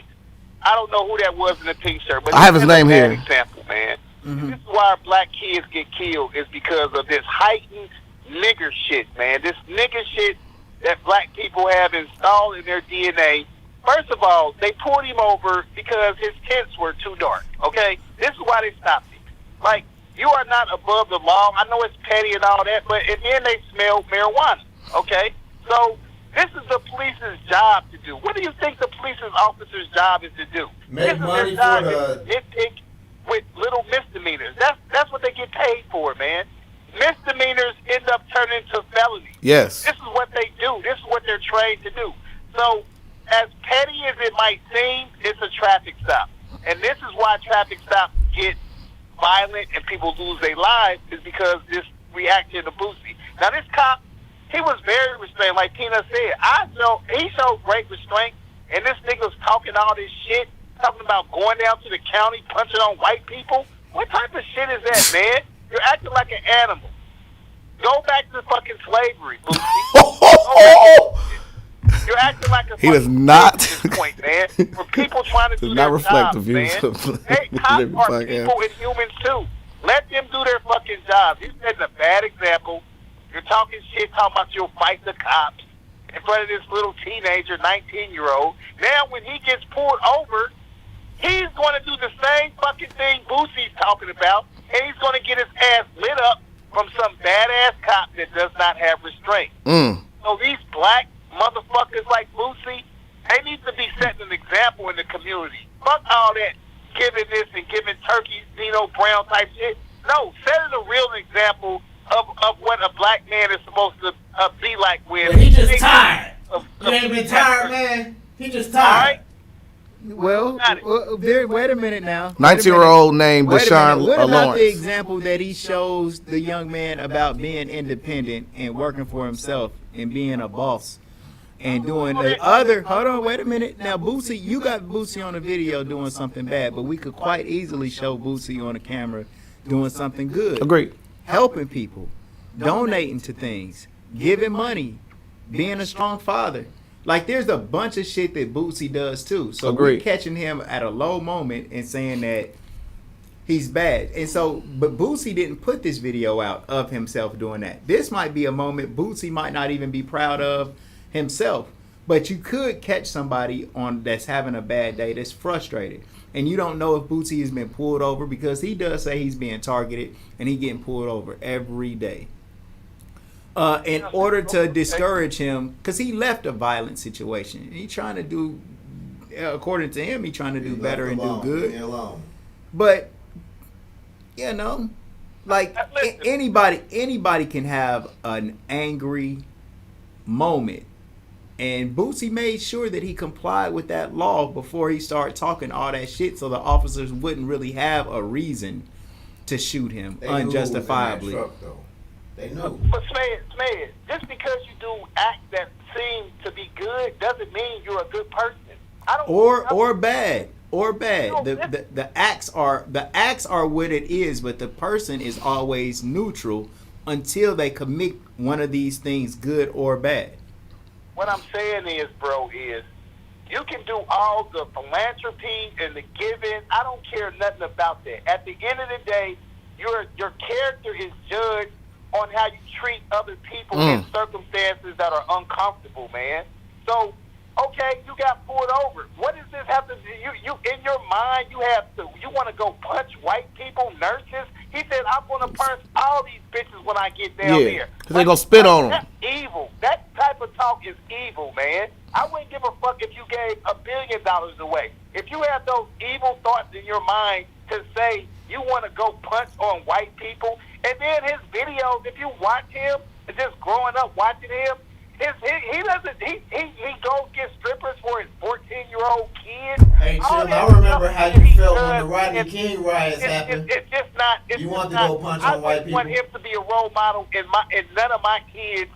I don't know who that was in the pink shirt. But I have his this is name a bad here. Example, man. Mhm. This is why our black kids get killed is because of this heightened nigger shit, man. This nigger shit that black people have installed in their DNA. First of all, they pulled him over because his tints were too dark, okay? This is why they stopped him. Like, you are not above the law. I know it's petty and all that, but in the end they smell marijuana, okay? So this is the police's job to do. What do you think the police's officer's job is to do? Make This is money their job for is the- nitpick with little misdemeanors. That's what they get paid for, man. Misdemeanors end up turning into felonies. Yes. This is what they do. This is what they're trained to do. So, as petty as it might seem, it's a traffic stop. And this is why traffic stops get violent and people lose their lives, is because this reaction to Boosie. Now, this cop, he was very restrained, like Tina said. He showed great restraint, and this nigga was talking all this shit, talking about going down to the county, punching on white people. What type of shit is that, man? You're acting like an animal. Go back to fucking slavery, Boosie. You're acting like a He does fucking not- bitch at this point, man. For people trying to Does do not their reflect jobs, the views man. of Hey, the cops living are podcast. people and humans too. Let them do their fucking jobs. You're setting a bad example. You're talking shit, talking about you'll fight the cops in front of this little teenager, 19-year-old. Now, when he gets pulled over, he's going to do the same fucking thing Boosie's talking about, and he's going to get his ass lit up from some badass cop that does not have restraint. So these black motherfuckers like Boosie, they need to be setting an example in the community. Fuck all that giving this and giving turkeys, Nino Brown type shit. No, setting a real example of what a black man is supposed to be like with. But he just tired. He ain't been tired, man. He just tired. Well, wait a minute now. 19-year-old named Wait a Deshaun minute. What about Lawrence. the example that he shows the young man about being independent and working for himself and being a boss and doing the other? Hold on, wait a minute. Now, Boosie, you got Boosie on a video doing something bad, but we could quite easily show Boosie on the camera doing something good. Agreed. Helping people, donating to things, giving money, being a strong father. Like, there's a bunch of shit that Boosie does too. So we're catching him at a low moment and saying that he's bad. And so, but Boosie didn't put this video out of himself doing that. This might be a moment Boosie might not even be proud of himself. But you could catch somebody on that's having a bad day, that's frustrated. And you don't know if Boosie has been pulled over, because he does say he's being targeted and he getting pulled over every day. In order to discourage him, because he left a violent situation. He trying to do, according to him, he trying to do better and do good. But, you know, like anybody can have an angry moment. And Boosie made sure that he complied with that law before he started talking all that shit, so the officers wouldn't really have a reason to shoot him unjustifiably. They know. But SMED, just because you do acts that seem to be good doesn't mean you're a good person. Or bad. The acts are what it is, but the person is always neutral until they commit one of these things, good or bad. What I'm saying is, bro, is you can do all the philanthropy and the giving. I don't care nothing about that. At the end of the day, your character is judged on how you treat other people in circumstances that are uncomfortable, man. So, okay, you got pulled over. What does this have to do? You in your mind, you want to go punch white people, nurses? He said, I'm going to punch all these bitches when I get down there. Because they going to spit on them. That's evil. That type of talk is evil, man. I wouldn't give a fuck if you gave $1 billion away. If you have those evil thoughts in your mind to say you want to go punch on white people, and then his videos, if you watch him, just growing up watching him, he goes get strippers for his 14-year-old kid. Hey, Tim, I remember how you felt when the Rodney King riots happened. It's just not. You want to go punch on white people? I wouldn't want him to be a role model in none of my kids.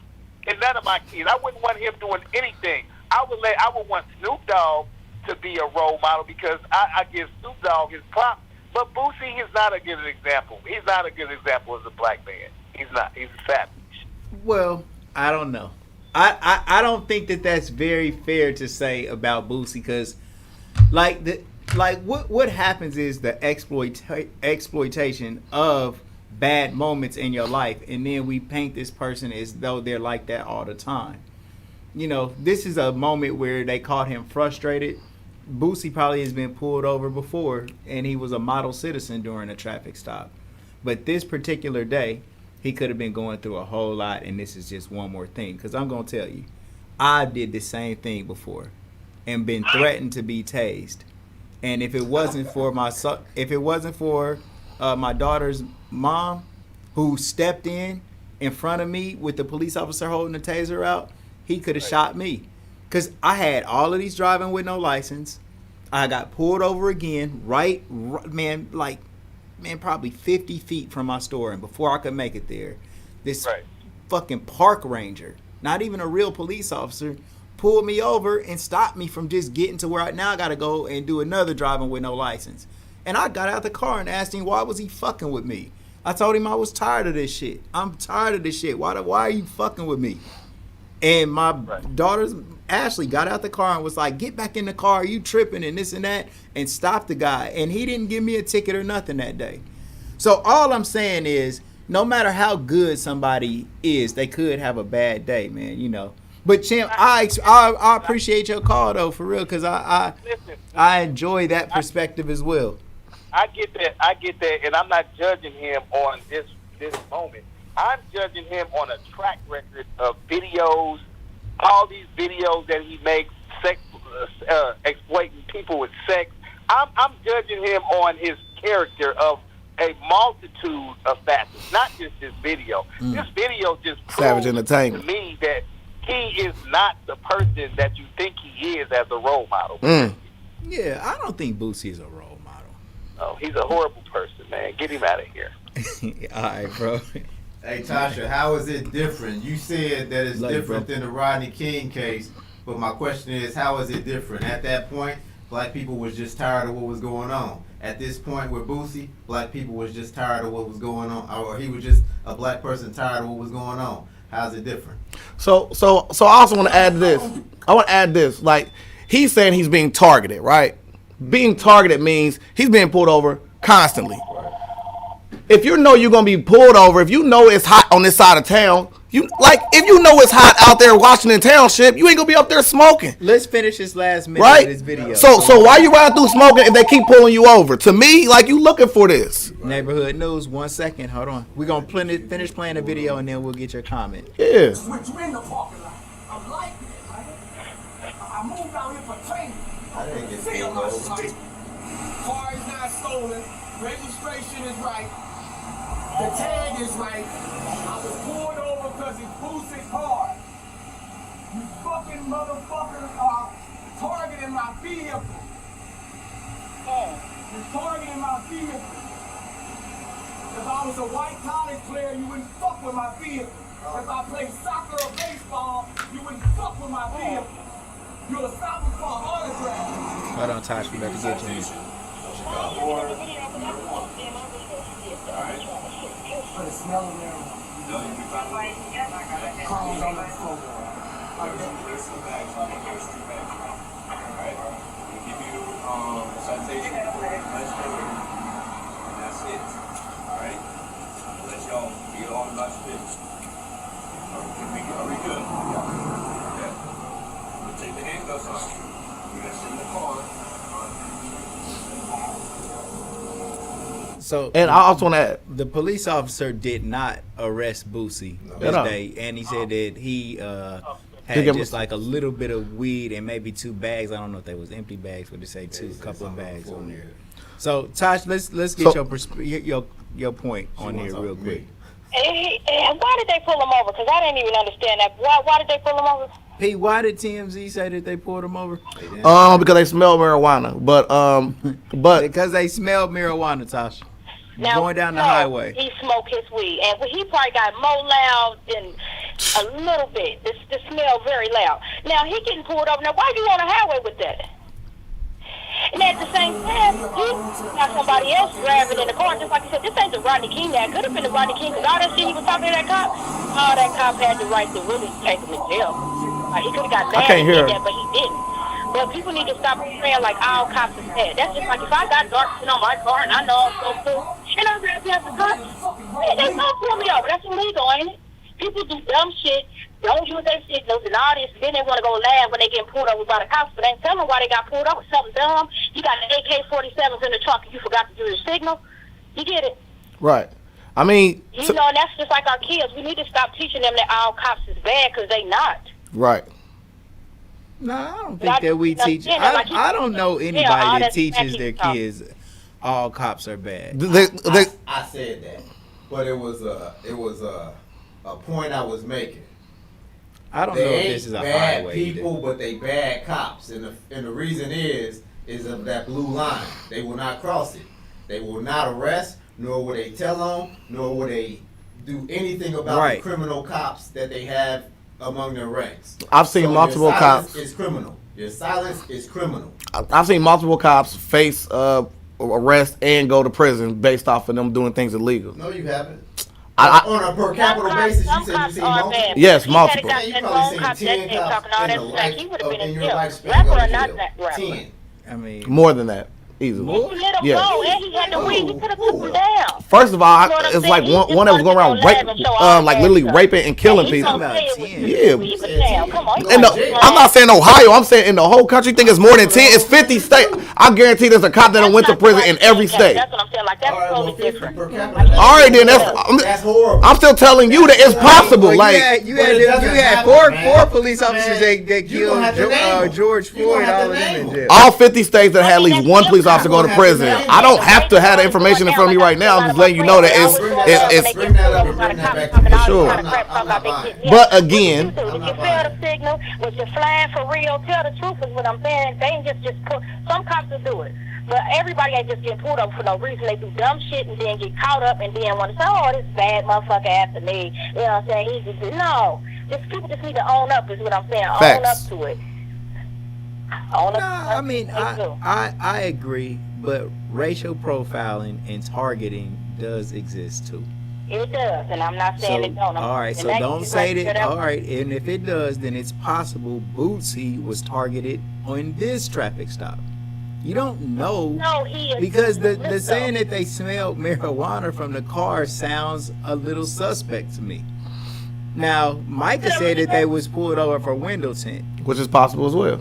I wouldn't want him doing anything. I would want Snoop Dogg to be a role model, because I give Snoop Dogg his props. But Boosie is not a good example. He's not a good example as a black man. He's not. He's a savage. Well, I don't know. I don't think that that's very fair to say about Boosie, because what happens is the exploitation of bad moments in your life, and then we paint this person as though they're like that all the time. You know, this is a moment where they caught him frustrated. Boosie probably has been pulled over before, and he was a model citizen during a traffic stop. But this particular day, he could have been going through a whole lot, and this is just one more thing. Because I'm going to tell you, I did the same thing before and been threatened to be tased. And if it wasn't for my daughter's mom, who stepped in front of me with the police officer holding the taser out, he could have shot me. Because I had all of these driving with no license. I got pulled over again, probably 50 feet from my store. And before I could make it there, this fucking park ranger, not even a real police officer, pulled me over and stopped me from just getting to where I got to go and do another driving with no license. And I got out the car and asked him, why was he fucking with me? I told him I was tired of this shit. I'm tired of this shit. Why are you fucking with me? And my daughter's Ashley got out the car and was like, get back in the car, you tripping and this and that, and stopped the guy. And he didn't give me a ticket or nothing that day. So all I'm saying is, no matter how good somebody is, they could have a bad day, man, you know. But Champ, I appreciate your call though, for real, because I enjoy that perspective as well. I get that, and I'm not judging him on this moment. I'm judging him on a track record of videos, all these videos that he makes, sex, exploiting people with sex. I'm judging him on his character of a multitude of facets, not just this video. This video just Savage proves Entertainment to me that he is not the person that you think he is as a role model. Yeah, I don't think Boosie is a role model. Oh, he's a horrible person, man. Get him out of here. All right, bro. Hey, Tasha, how is it different? You said that it's different than the Rodney King case, but my question is, how is it different? At that point, black people was just tired of what was going on. At this point with Boosie, black people was just tired of what was going on, or he was just a black person tired of what was going on. How's it different? So I also want to add this. I want to add this. Like, he's saying he's being targeted, right? Being targeted means he's being pulled over constantly. If you know you're gonna be pulled over, if you know it's hot on this side of town, if you know it's hot out there Washington Township, you ain't gonna be up there smoking. Let's finish this last minute Right? of this video. So why you riding through smoking if they keep pulling you over? To me, like, you looking for this. Neighborhood News, 1 second, hold on. We're gonna finish playing the video and then we'll get your comment. Yeah. With you in the parking lot. I'm like it, man. I moved out here for training. I didn't get See pulled my over. life. Car is not stolen. Registration is right. The tag is right. I was pulled over because it's Boosie's car. You fucking motherfuckers are targeting my vehicle. You're targeting my vehicle. If I was a white college player, you wouldn't fuck with my vehicle. If I played soccer or baseball, you wouldn't fuck with my vehicle. You'll stop me for an autograph. Hold on, Tosh, we about to get you. For the smell of marijuana. Crumbs on the floor. Citation, let's do it. And that's it. Alright? Let y'all be on about your business. Are we good? Yeah. We'll take the handcuffs off. You guys sit in the car. So, And I also want to add, the police officer did not arrest Boosie this No. day, and he said that he had He gave just him- like a little bit of weed and maybe 2 bags. I don't know if they was empty bags, but they say a couple of bags on there. So, Tosh, let's get your point on here real quick. And why did they pull him over? Because I didn't even understand that. Why did they pull him over? P, why did TMZ say that they pulled him over? because they smell marijuana, but Because they smelled marijuana, Tosh. Now, Going down the highway. He smoked his weed, and he probably got more loud than a little bit. The smell very loud. Now he getting pulled over. Now why you on the highway with that? And at the same time, you got somebody else driving in the car. Just like you said, this ain't the Rodney King. That could have been the Rodney King. Cause all that shit he was talking to that cop, all that cop had the right to really take him to jail. Like, he could have got mad can't and hear did her. that, but he didn't. But people need to stop saying like all cops is bad. That's just like if I got dark skin on my car and I know I'm supposed to, and I'm gonna pass the cops, they gonna pull me over. That's illegal, ain't it? People do dumb shit, don't use their signals and all this, then they want to go laugh when they get pulled over by the cops, but they ain't telling them why they got pulled over. Something dumb. You got an AK-47s in the trunk and you forgot to do the signal. You get it? right. I mean, You know, and that's just like our kids. We need to stop teaching them that all cops is bad because they not. right. No, I don't think that we teach. I don't know anybody that teaches their kids all cops are bad. I said that, but it was a point I was making. I don't know They if ain't this is a bad highway. people, but they bad cops, and the reason is of that blue line. They will not cross it. They will not arrest, nor will they tell on, nor will they do anything about the criminal cops that they have among their ranks. I've seen multiple your silence cops. is criminal. Your silence is criminal. I've seen multiple cops face arrest and go to prison based off of them doing things illegal. No, you haven't. I- On a per capita basis, you said you've seen multiple. Yes, multiple. Man, you probably seen 10 cops in your lifespan of jail. 10. I mean, More than that. Easily. He let him Yeah. go, and he had the weed. He could have took him down. First of all, You know what I'm it's like saying? one that was going around like literally raping and killing He's people. gonna say it was Yeah. weed, but damn, come on. In the, I'm not saying Ohio. I'm saying in the whole country. Think it's more than 10. It's 50 states. I guarantee there's a cop that went to prison in every state. That's what I'm saying. Like, that's All right, totally well, 50 different. per capita. All right, then That's horrible. I'm still telling you that it's possible. Well, Like you But it doesn't had happen, four man. police officers Man, that you gonna have to killed name 'em. George You gonna Floyd. have All to of them name in 'em. jail. all 50 states that had at least one police officer go to prison. I don't have to have the information in front of me right now. I'm just letting you know that it's Bring that up and bring that back to me. Sure. I'm not buying. But again, Did you feel the signal? Was you flying for real? Tell the truth is what I'm saying. They ain't just put, some cops will do it. But everybody ain't just getting pulled over for no reason. They do dumb shit and then get caught up and then want to say, oh, this bad motherfucker after me. You know what I'm saying? He just, no. Just people just need to own up is what I'm saying. Facts. Own up to it. Own up. I mean, They do. I agree, but racial profiling and targeting does exist too. It does, and I'm not So, saying it don't. all right, so don't say that. All right, and if it does, then it's possible Boosie was targeted on this traffic stop. You don't know. No, he is. Because the saying that they smelled marijuana from the car sounds a little suspect to me. Now, Micah said that they was pulled over for window tint. which is possible as well.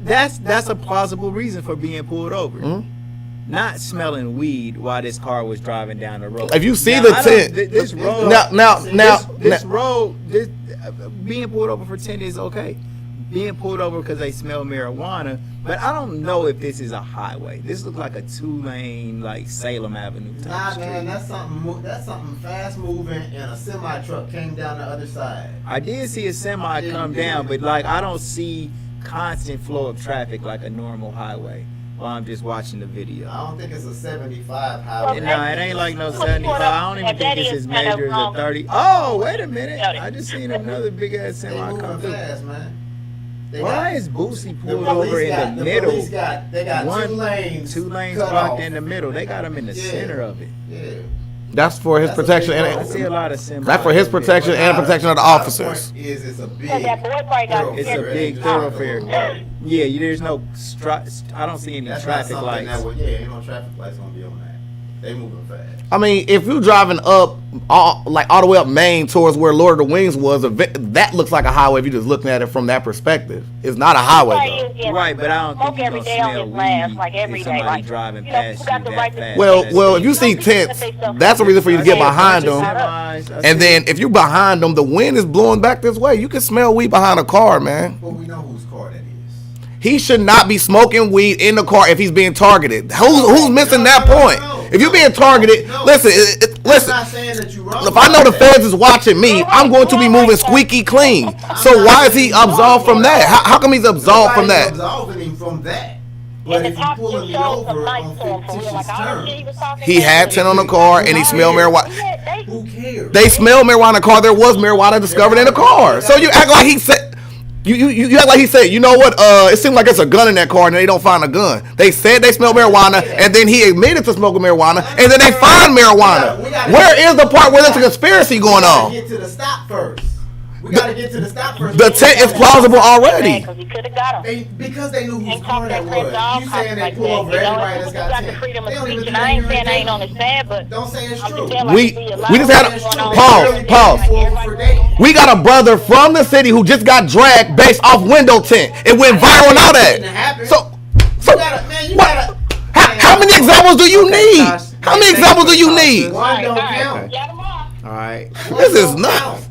That's a plausible reason for being pulled over. Mhm. Not smelling weed while this car was driving down the road. If you see Now, the I don't- tint, this road, this road, being pulled over for tint is okay. Being pulled over because they smell marijuana, but I don't know if this is a highway. This looks like a 2-lane, like Salem Avenue type Nah, street. man, that's something fast moving, and a semi truck came down the other side. I did see a semi come down, but like I don't see constant flow of traffic like a normal highway while I'm just watching the video. I don't think it's a 75 highway. No, it ain't like no 75. I don't even think it's as measured as a 30. Oh, wait a minute. I just seen another big ass They semi come moving through. fast, man. They Why got- is Boosie the pulled over police in got- the middle? police they got two lanes cut blocked off. in the middle. They got him in the Yeah. center of it. Yeah. that's for his That's a protection, big and I see a lot of semis. that's for his protection and protection of the officers. Is it's a big. That boy probably got It's a big thoroughfare. Yeah, there's no. I don't see any That's not traffic something lights. that would, ain't no traffic lights gonna be on that. They moving fast. I mean, if you're driving up all the way up Main towards where Lord of the Wings was, that looks like a highway if you're just looking at it from that perspective. It's not a highway though. Right, but I don't think smoke you're every gonna day on smell his last, weed like every if day. somebody Like, driving you know, past who got you the that right to- fast. Well, if you see tents, that's a reason for you to get behind them. And then if you're behind them, the wind is blowing back this way. You can smell weed behind a car, man. But we know whose car that is. He should not be smoking weed in the car if he's being targeted. Who's missing that point? If you're being targeted, listen. I'm not saying that you're wrong. If I know the feds is watching me, I'm going to be moving squeaky clean. So why is he absolved from that? How come he's absolved from Nobody's that? absolving him from that. But if you pulling me over on fictitious terms, He had 10 on the car and he smelled marijuana. who cares? They smelled marijuana in the car. There was marijuana discovered in the car. So you act like he said. You act like he said, you know what? It seems like it's a gun in that car, and they don't find a gun. They said they smelled marijuana, and then he admitted to smoking marijuana, and then they find marijuana. Where is the part where there's a conspiracy going We gotta on? get to the stop first. We gotta get to the stop first. The tent is plausible already. Because he could have got him. Because they knew whose Ain't car talking that that was. dog You saying they like pull that, over you know, everybody and that's people got got the 10. freedom of They don't speech, even and I ain't think saying I ain't you're on his side, but Don't say it's I'm true. just saying, like, We you see a lot just of had things going on. pause. We got a brother from the city who just got dragged based off window tint. It went viral now that. So how many examples do you need? How many examples do you need? One don't count. Got him off. All right. This is nuts.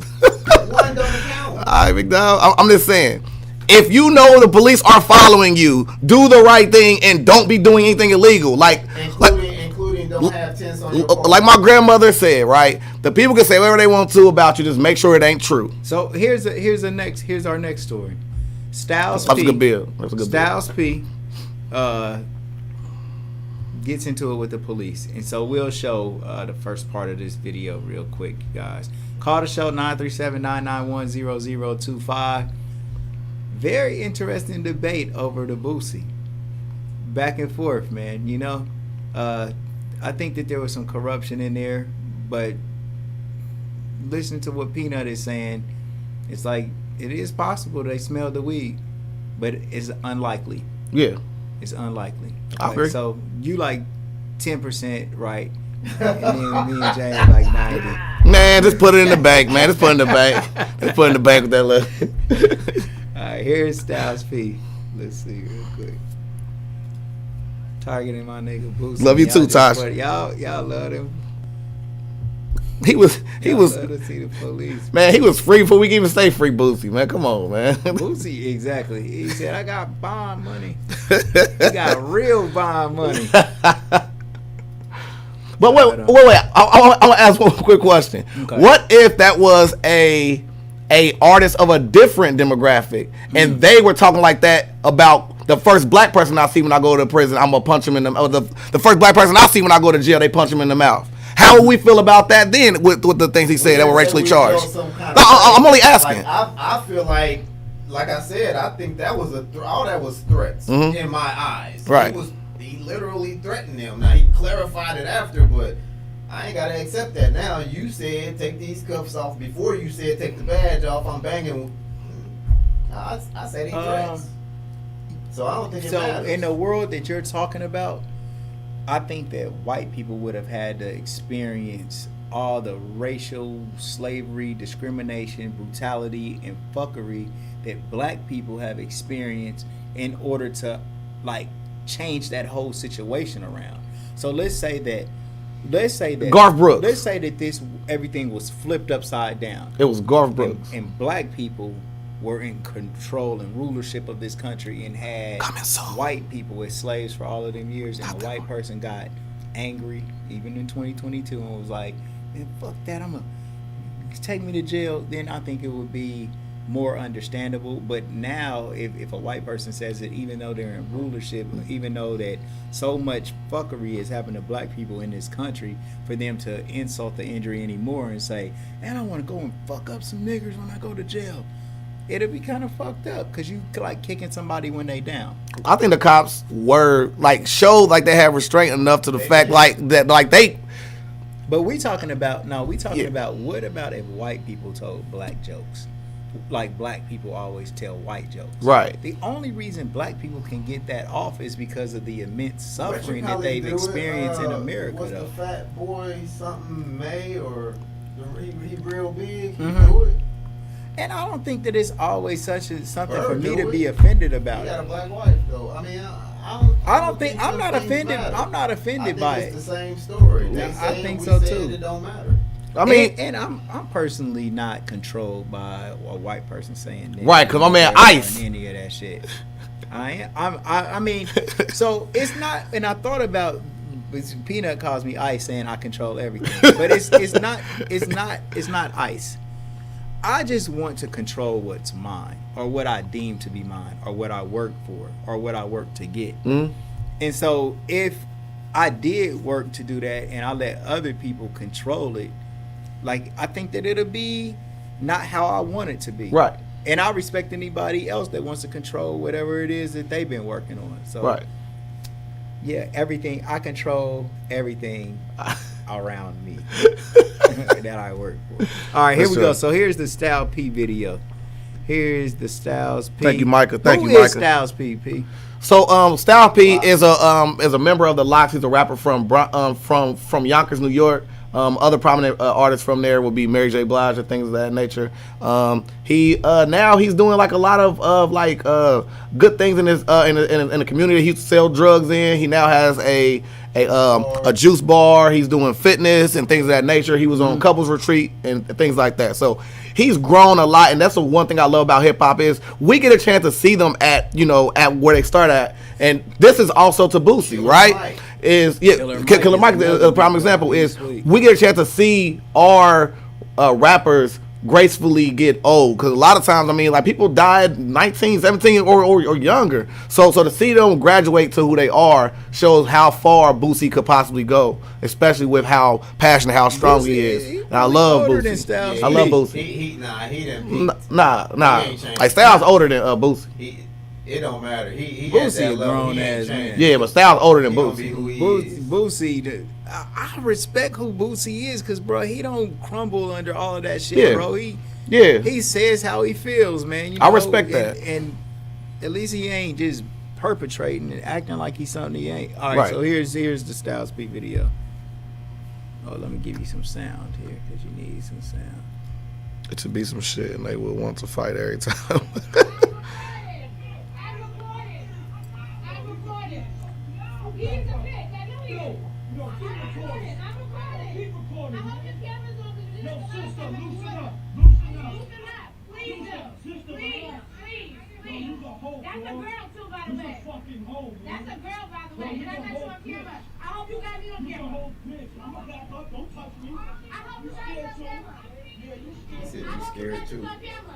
One don't count. All right, big dog. I'm just saying, if you know the police are following you, do the right thing and don't be doing anything illegal. Including don't have tents on your car. Like my grandmother said, right? The people can say whatever they want to about you, just make sure it ain't true. So here's our next story. Styles That's P. a good bill. That's a good Styles P. Gets into it with the police, and so we'll show the first part of this video real quick, you guys. Call the show 937-991-0025. Very interesting debate over the Boosie. Back and forth, man. You know, I think that there was some corruption in there, but listen to what Peanut is saying. It's like it is possible they smelled the weed, but it's unlikely. Yeah. It's unlikely. I agree. So you like 10% right, and then me and James like 90. Man, just put it in the bank, man. Just put it in the bank. Just put it in the bank with that little. All right, here's Styles P. Let's see real quick. Targeting my nigga Boosie. Love you too, Tosh. Y'all love him. He was Love to see the police. man. He was free before we can even say free Boosie, man. Come on, man. Boosie, exactly. He said, "I got bond money. He got real bond money." But wait. I want to ask one quick question. Okay. What if that was a artist of a different demographic, and they were talking like that about the first black person I see when I go to prison? I'm gonna punch him in the. Or the first black person I see when I go to jail, they punch him in the mouth. How would we feel about that then with the things he said that were racially charged? I'm only asking. Like, I feel like I said, I think that was all that was threats in my eyes. Right. He literally threatened them. Now he clarified it after, but I ain't gotta accept that now. You said take these cuffs off. Before you said take the badge off. I'm banging. I said he threats. So I don't think it matters. So in the world that you're talking about, I think that white people would have had to experience all the racial slavery, discrimination, brutality, and fuckery that black people have experienced in order to like change that whole situation around. So let's say that Garth Brooks. Let's say that everything was flipped upside down. It was Garth Brooks. And black people were in control and rulership of this country and had white people as slaves for all of them years, and a white person got angry even in 2022 and was like, man, fuck that, I'm gonna take me to jail. Then I think it would be more understandable. But now if a white person says it, even though they're in rulership, even though that so much fuckery is happening to black people in this country, for them to insult the injury anymore and say, man, I want to go and fuck up some niggers when I go to jail, it'll be kind of fucked up because you like kicking somebody when they down. I think the cops were like showed like they had restraint enough to the fact like that like they. But we talking about about what about if white people told black jokes? Like black people always tell white jokes. Right. The only reason black people can get that off is because of the immense suffering that they've experienced in America. What's though. the fat boy something May or he real big? He do it. And I don't think that it's always something for me to do be it. offended about. He got a black wife though. I mean, I don't think I'm not offended. I'm not offended by it's it. the same story. I think so too. It don't matter. I mean, and I'm personally not controlled by a white person saying that. Right, because my man Ice. Any of that shit. I mean, so it's not. And I thought about. Peanut calls me Ice, saying I control everything, but it's not Ice. I just want to control what's mine, or what I deem to be mine, or what I work for, or what I work to get. And so if I did work to do that and I let other people control it, like I think that it'll be not how I want it to be. Right. And I respect anybody else that wants to control whatever it is that they've been working on. So right. Yeah, everything. I control everything around me that I work for. All right, here we go. So here's the Style P video. Here's the Styles P. Thank you, Micah. Thank you, Who Micah. is Styles P? So Style P is a member of the Locks. He's a rapper from Yonkers, New York. Other prominent artists from there will be Mary J. Blige and things of that nature. He now he's doing like a lot of good things in his in the community. He used to sell drugs in. He now has a juice bar. He's doing fitness and things of that nature. He was on couples retreat and things like that. So he's grown a lot, and that's the one thing I love about hip hop is we get a chance to see them at where they start at. And this is also to Boosie, right? Killer Mike, the prime example is we get a chance to see our rappers gracefully get old, because a lot of times, I mean, like people died 19, 17 or younger. So to see them graduate to who they are shows how far Boosie could possibly go, especially with how passionate, how strong he is. And I love Boosie. I love Boosie. He didn't. Nah. Like Styles older than Boosie. It don't matter. He Boosie a grown ass man. Yeah, but Styles older than Boosie. Boosie, I respect who Boosie is, because bro, he don't crumble under all of that shit, bro. He says how he feels, man. I respect that. And at least he ain't just perpetrating and acting like he's something he ain't. All right, Right. so here's the Styles P video. Oh, let me give you some sound here because you need some sound. It should be some shit, and they will want to fight every time. I recorded. He's a bitch. I know he is. No, keep recording. I'm recording. Keep recording. I hope this camera's on because No, this is sister, not loosen up. Loosen Loosen up. up. Please do. Sister, Please. relax. Please. No, Please. you's a hoe, That's a bro. girl too, by the You's a way. fucking hoe, man. That's a girl, by the No, way. you's And I a got you hoe, on camera. bitch. I hope you got me on You's a camera. hoe, bitch. I'ma back up. Don't touch me. I hope you got me on camera. Yeah, you He scared. said I you hope you scared got too. me on camera.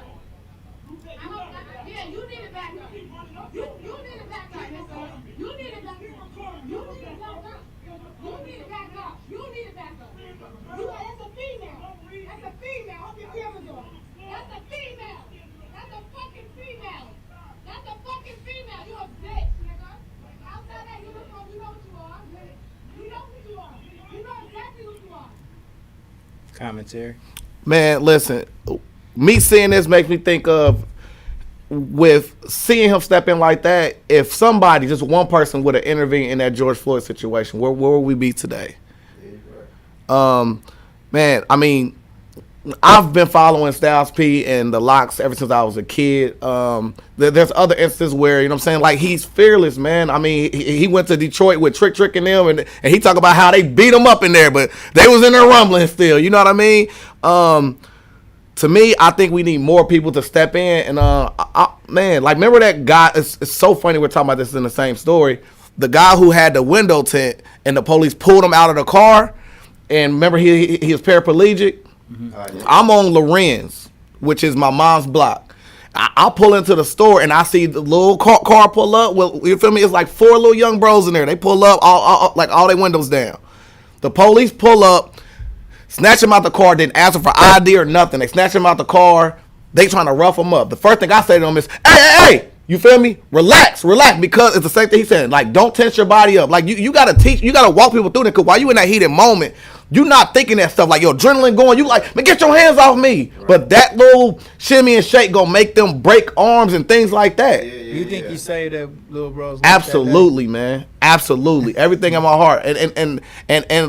I hope, yeah, you need to back up. You need to back up, mister. You need to back up. You need to back up. You need to back up. You need to back up. That's a female. That's a female. Hope your camera's on. That's a female. That's a fucking female. That's a fucking female. You a bitch, nigga. Outside that uniform, you know what you are. You know what you are. You know exactly what you are. Commentary. Man, listen, me seeing this makes me think of with seeing him step in like that. If somebody, just one person, would have intervened in that George Floyd situation, where would we be today? Man, I mean, I've been following Styles P and the Locks ever since I was a kid. There's other instances where, you know what I'm saying, like, he's fearless, man. I mean, he went to Detroit with Trick and them, and he talked about how they beat him up in there, but they was in there rumbling still, you know what I mean? To me, I think we need more people to step in. And, man, like, remember that guy? It's so funny we're talking about this in the same story. The guy who had the window tint and the police pulled him out of the car. And remember, he was paraplegic. I'm on Lorenz, which is my mom's block. I'll pull into the store and I see the little car pull up. Well, you feel me? It's like 4 little young bros in there. They pull up, all their windows down. The police pull up, snatch him out the car, didn't ask him for ID or nothing. They snatch him out the car. They trying to rough him up. The first thing I say to them is, hey, you feel me? Relax, because it's the same thing he said. Like, don't tense your body up. Like, you got to walk people through that, because while you in that heated moment, you not thinking that stuff. Like, your adrenaline going, you like, man, get your hands off me. Right. But that little shimmy and shake gonna make them break arms and things like that. You think you say that little bros? Like absolutely, man. Absolutely. Everything in my heart. And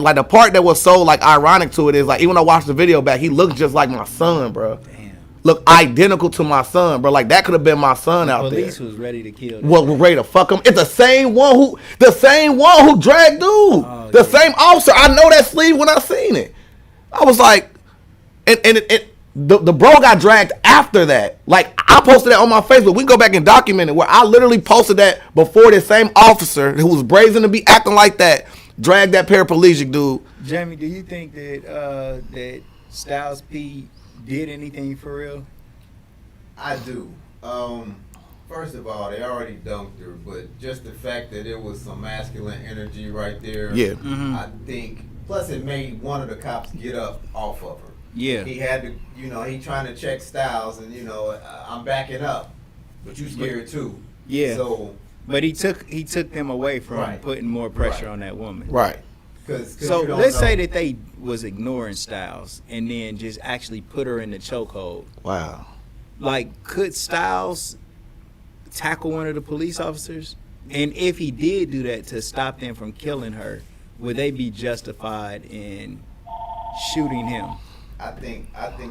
like the part that was so like ironic to it is like, even though I watched the video back, he looks just like my son, bro. Damn. Look identical to my son, bro. Like, that could have been my son out there. The police was ready to kill him. Well, ready to fuck him. It's the same one who dragged dude. Oh, the same officer. I know that sleeve when I seen it. I was like, the bro got dragged after that. Like, I posted that on my Facebook. We can go back and document it, where I literally posted that before this same officer who was brazen to be acting like that dragged that paraplegic dude. Jamie, do you think that that Styles P did anything for real? I do. First of all, they already dunked her, but just the fact that there was some masculine energy right there, yeah, I think. Plus, it made one of the cops get up off of her. Yeah, he had to, he trying to check Styles, and I'm backing up, but you scared too. Yeah. So, but he took them away from putting more pressure on that woman. Right. So let's say that they was ignoring Styles and then just actually put her in the chokehold. Wow. Like, could Styles tackle one of the police officers? And if he did do that to stop them from killing her, would they be justified in shooting him? I think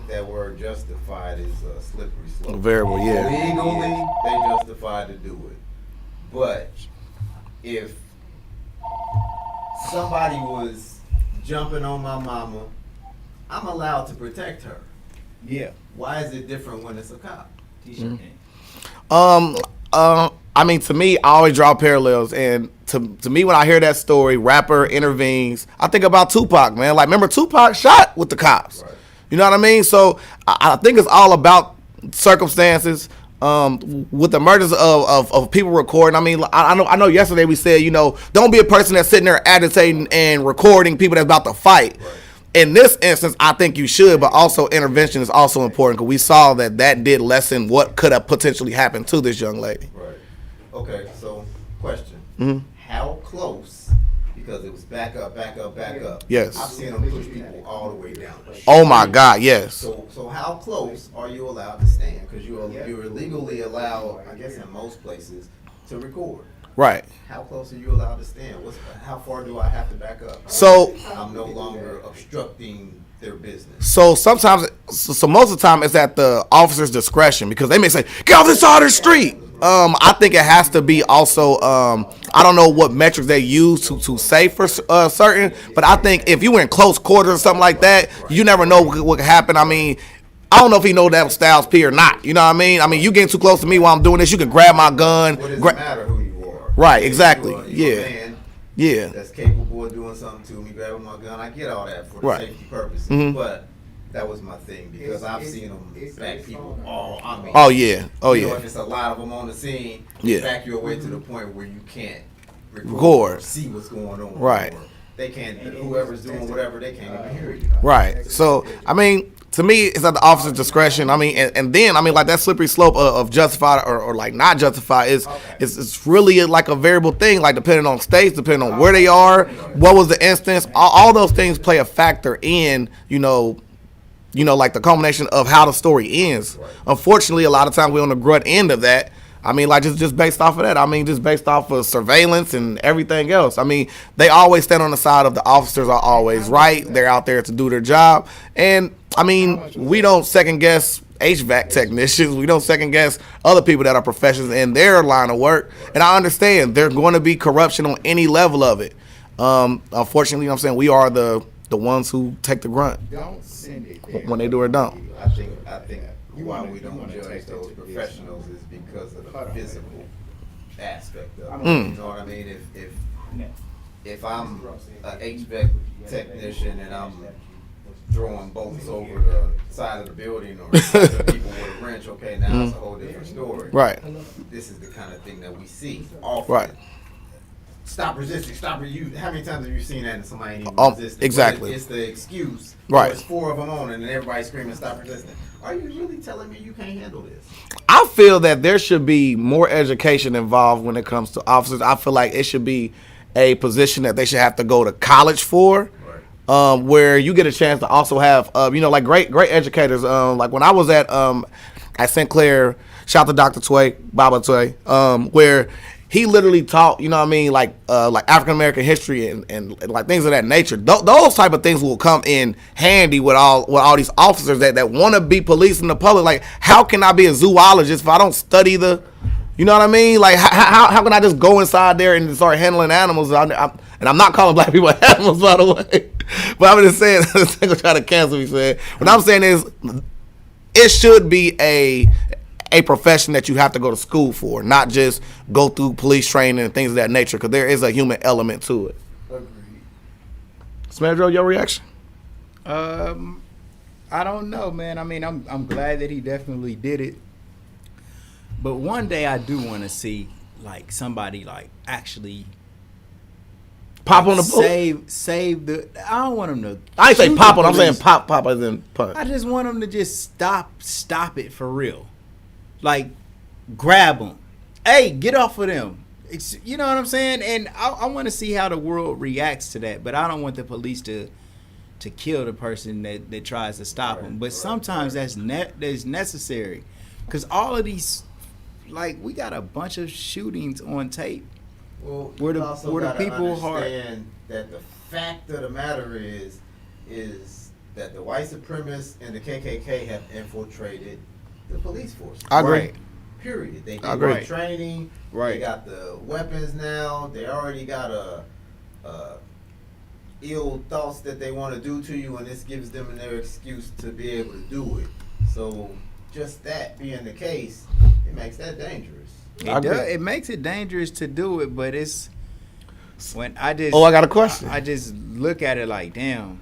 that word justified is a slippery slope. Variable, yeah. Legally, they justified to do it. But if somebody was jumping on my mama, I'm allowed to protect her. Yeah. Why is it different when it's a cop? I mean, to me, I always draw parallels, and to me, when I hear that story, rapper intervenes, I think about Tupac, man. Like, remember Tupac shot with the cops? Right. You know what I mean? So I think it's all about circumstances. With the murders of people recording, I mean, I know yesterday we said, don't be a person that's sitting there agitating and recording people that's about to fight. Right. In this instance, I think you should, but also intervention is also important, because we saw that did lessen what could have potentially happened to this young lady. Right. Okay, so question. Mm-hmm. How close, because it was back up. Yes. I've seen them push people all the way down. Oh my God, yes. So how close are you allowed to stand? Because you're legally allowed, I guess in most places, to record. Right. How close are you allowed to stand? How far do I have to back up? So I'm no longer obstructing their business. So sometimes, so most of the time, it's at the officer's discretion because they may say, "Get off this side of the street." I think it has to be also. I don't know what metrics they use to say for certain, but I think if you were in close quarters or something like that, you never know what could happen. I mean, I don't know if he know that was Styles P or not. You know what I mean? I mean, you getting too close to me while I'm doing this, you can grab my gun. What does it matter who you are? Right, exactly. You're a man Yeah. that's capable of doing something to me, grabbing my gun. I get all that for the Right. safety purposes, Mhm. but that was my thing because I've seen them back people. Oh yeah. Oh You know, yeah. if it's a lot of them on the scene, Yeah. back you away to the point where you can't Record. or see what's going on. Right. Or they can't. Whoever's doing whatever, they can't even hear you. Right. So I mean, to me, it's at the officer's discretion. I mean, and then I mean, like that slippery slope of justified or like not justified is it's really like a variable thing. Like depending on states, depending on where they are, what was the instance, all those things play a factor in like the culmination of how the story ends. Unfortunately, a lot of times we're on the grunt end of that. I mean, like just based off of that. I mean, just based off of surveillance and everything else. I mean, they always stand on the side of the officers are always right. They're out there to do their job. And I mean, we don't second guess HVAC technicians. We don't second guess other people that are professionals in their line of work. And I understand there's going to be corruption on any level of it. Unfortunately, you know what I'm saying, we are the ones who take the grunt when they do or don't. I think why we don't judge those professionals is because of the physical aspect of it. You know what I mean? If I'm an HVAC technician and I'm throwing bolts over the side of the building or hitting people with a wrench, okay, now it's a whole different story. Right. This is the kind of thing that we see often. Right. Stop resisting. Stop resisting. How many times have you seen that and somebody ain't even resisting? Exactly. But it's the excuse. Right. There's 4 of them on and then everybody's screaming, stop resisting. Are you really telling me you can't handle this? I feel that there should be more education involved when it comes to officers. I feel like it should be a position that they should have to go to college for, where you get a chance to also have, like great educators. Like when I was at St. Clair, shout out to Dr. Tway, Baba Tway, where he literally taught, you know what I mean, like African American history and like things of that nature. Those type of things will come in handy with all these officers that want to be policing the public. Like, how can I be a zoologist if I don't study the, you know what I mean? Like, how can I just go inside there and start handling animals? And I'm not calling black people animals, by the way. But I'm just saying, they're gonna try to cancel me, saying. What I'm saying is, it should be a profession that you have to go to school for, not just go through police training and things of that nature, because there is a human element to it. Agreed. Smedro, your reaction? I don't know, man. I mean, I'm glad that he definitely did it. But one day I do want to see like somebody like actually pop on the boat? Save the. I don't want him to. I ain't say shoot pop the on. I'm saying police. pop as in punch. I just want him to just stop it for real. Like, grab them. Hey, get off of them. You know what I'm saying? And I want to see how the world reacts to that. But I don't want the police to kill the person that tries to stop them. But sometimes that's necessary. Because all of these, like, we got a bunch of shootings on tape. Well, Where the- you also where the gotta people are- understand that the fact of the matter is that the white supremacists and the KKK have infiltrated the police force. I agree. Right. Period. They I get agree. the training. Right. They got the weapons now. They already got ill thoughts that they want to do to you, and this gives them their excuse to be able to do it. So just that being the case, it makes that dangerous. It makes it dangerous to do it, but it's when I just. Oh, I got a question. I just look at it like, damn,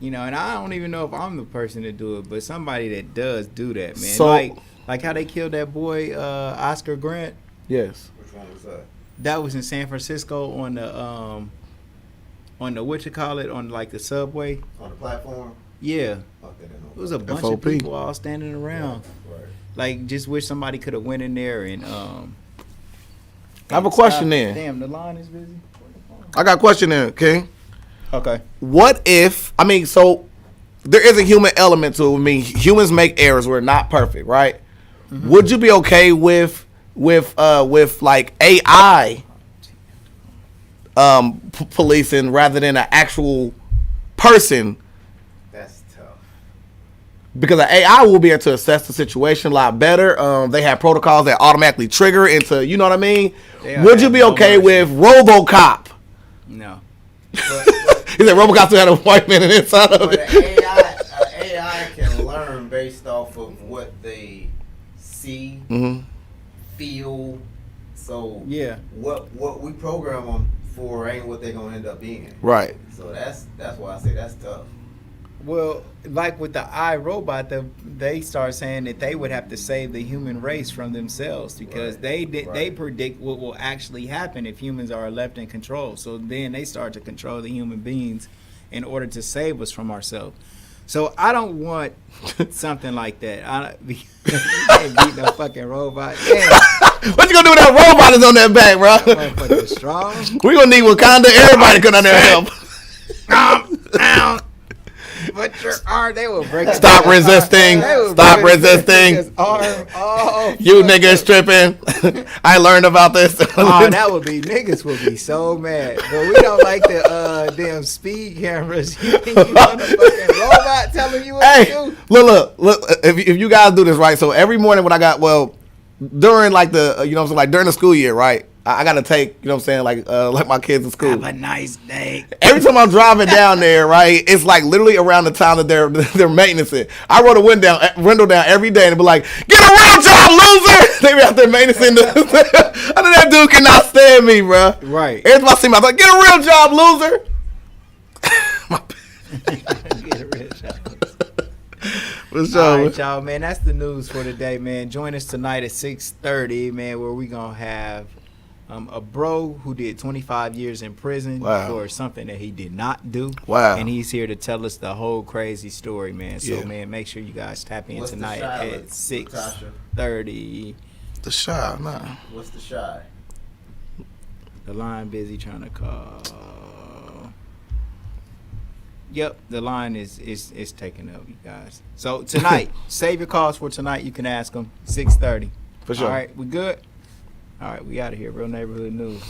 and I don't even know if I'm the person to do it, but somebody that does do that, man. So- like how they killed that boy Oscar Grant. Yes. Which one was that? That was in San Francisco on the on like the subway. On the platform? Yeah, Fuck, they didn't know it was a about bunch FOP. of people all standing around. that. Right. Like, just wish somebody could have went in there and I have a question then. Damn, the line is busy. I got a question then, King. Okay. What if, so there is a human element to it. I mean, humans make errors. We're not perfect, right? Mm-hmm. Would you be okay with like AI policing rather than an actual person. That's tough. Because the AI will be able to assess the situation a lot better. They have protocols that automatically trigger into, you know what I mean? Would you be okay with RoboCop? No. He said RoboCop still had a white man inside of But it. AI can learn based off of what they see, feel. So Yeah. what we program them for ain't what they're gonna end up being. Right. So that's why I say that's tough. Well, like with the iRobot, they start saying that they would have to save the human race from themselves because they predict what will actually happen if humans are left in control. So then they start to control the human beings in order to save us from ourselves. So I don't want something like that. I you can't beat no fucking robot. Damn, What you gonna do with that robot that's on that back, bro? that motherfucker's strong. We gonna need Wakanda. Everybody come down there and help. Calm down. But your arm, they will break. Stop resisting. Stop resisting. His arm. Oh, You niggas tripping. I learned about this. oh, that would be niggas would be so mad. But we don't like the damn speed cameras. You think you want a fucking robot telling you what to do? Look. If you guys do this right, so every morning when I got during like the you know what I'm saying, like during the school year, right? I gotta take, you know what I'm saying, like my kids in school. Have a nice day. Every time I'm driving down there, right, it's like literally around the time that they're maintaining. I roll the window down every day and be like, "Get a real job, loser!" They be out there maintaining. I know that dude cannot stand me, bro. Right. Every time I see him, I'm like, "Get a real job, loser!" Get a real job. What's All up? right, y'all, man. That's the news for today, man. Join us tonight at 6:30, man, where we gonna have a bro who did 25 years in prison for something that he did not do. Wow. And he's here to tell us the whole crazy story, man. So, Yeah. man, make sure you guys tap in What's the tonight shy, at 6:30. The shot, nah. What's the shy? The line busy trying to call. Yep, the line is taken up, you guys. So tonight, save your calls for tonight. You can ask them 6:30. For sure. All right, we good? All right, we out of here. Real Neighborhood News.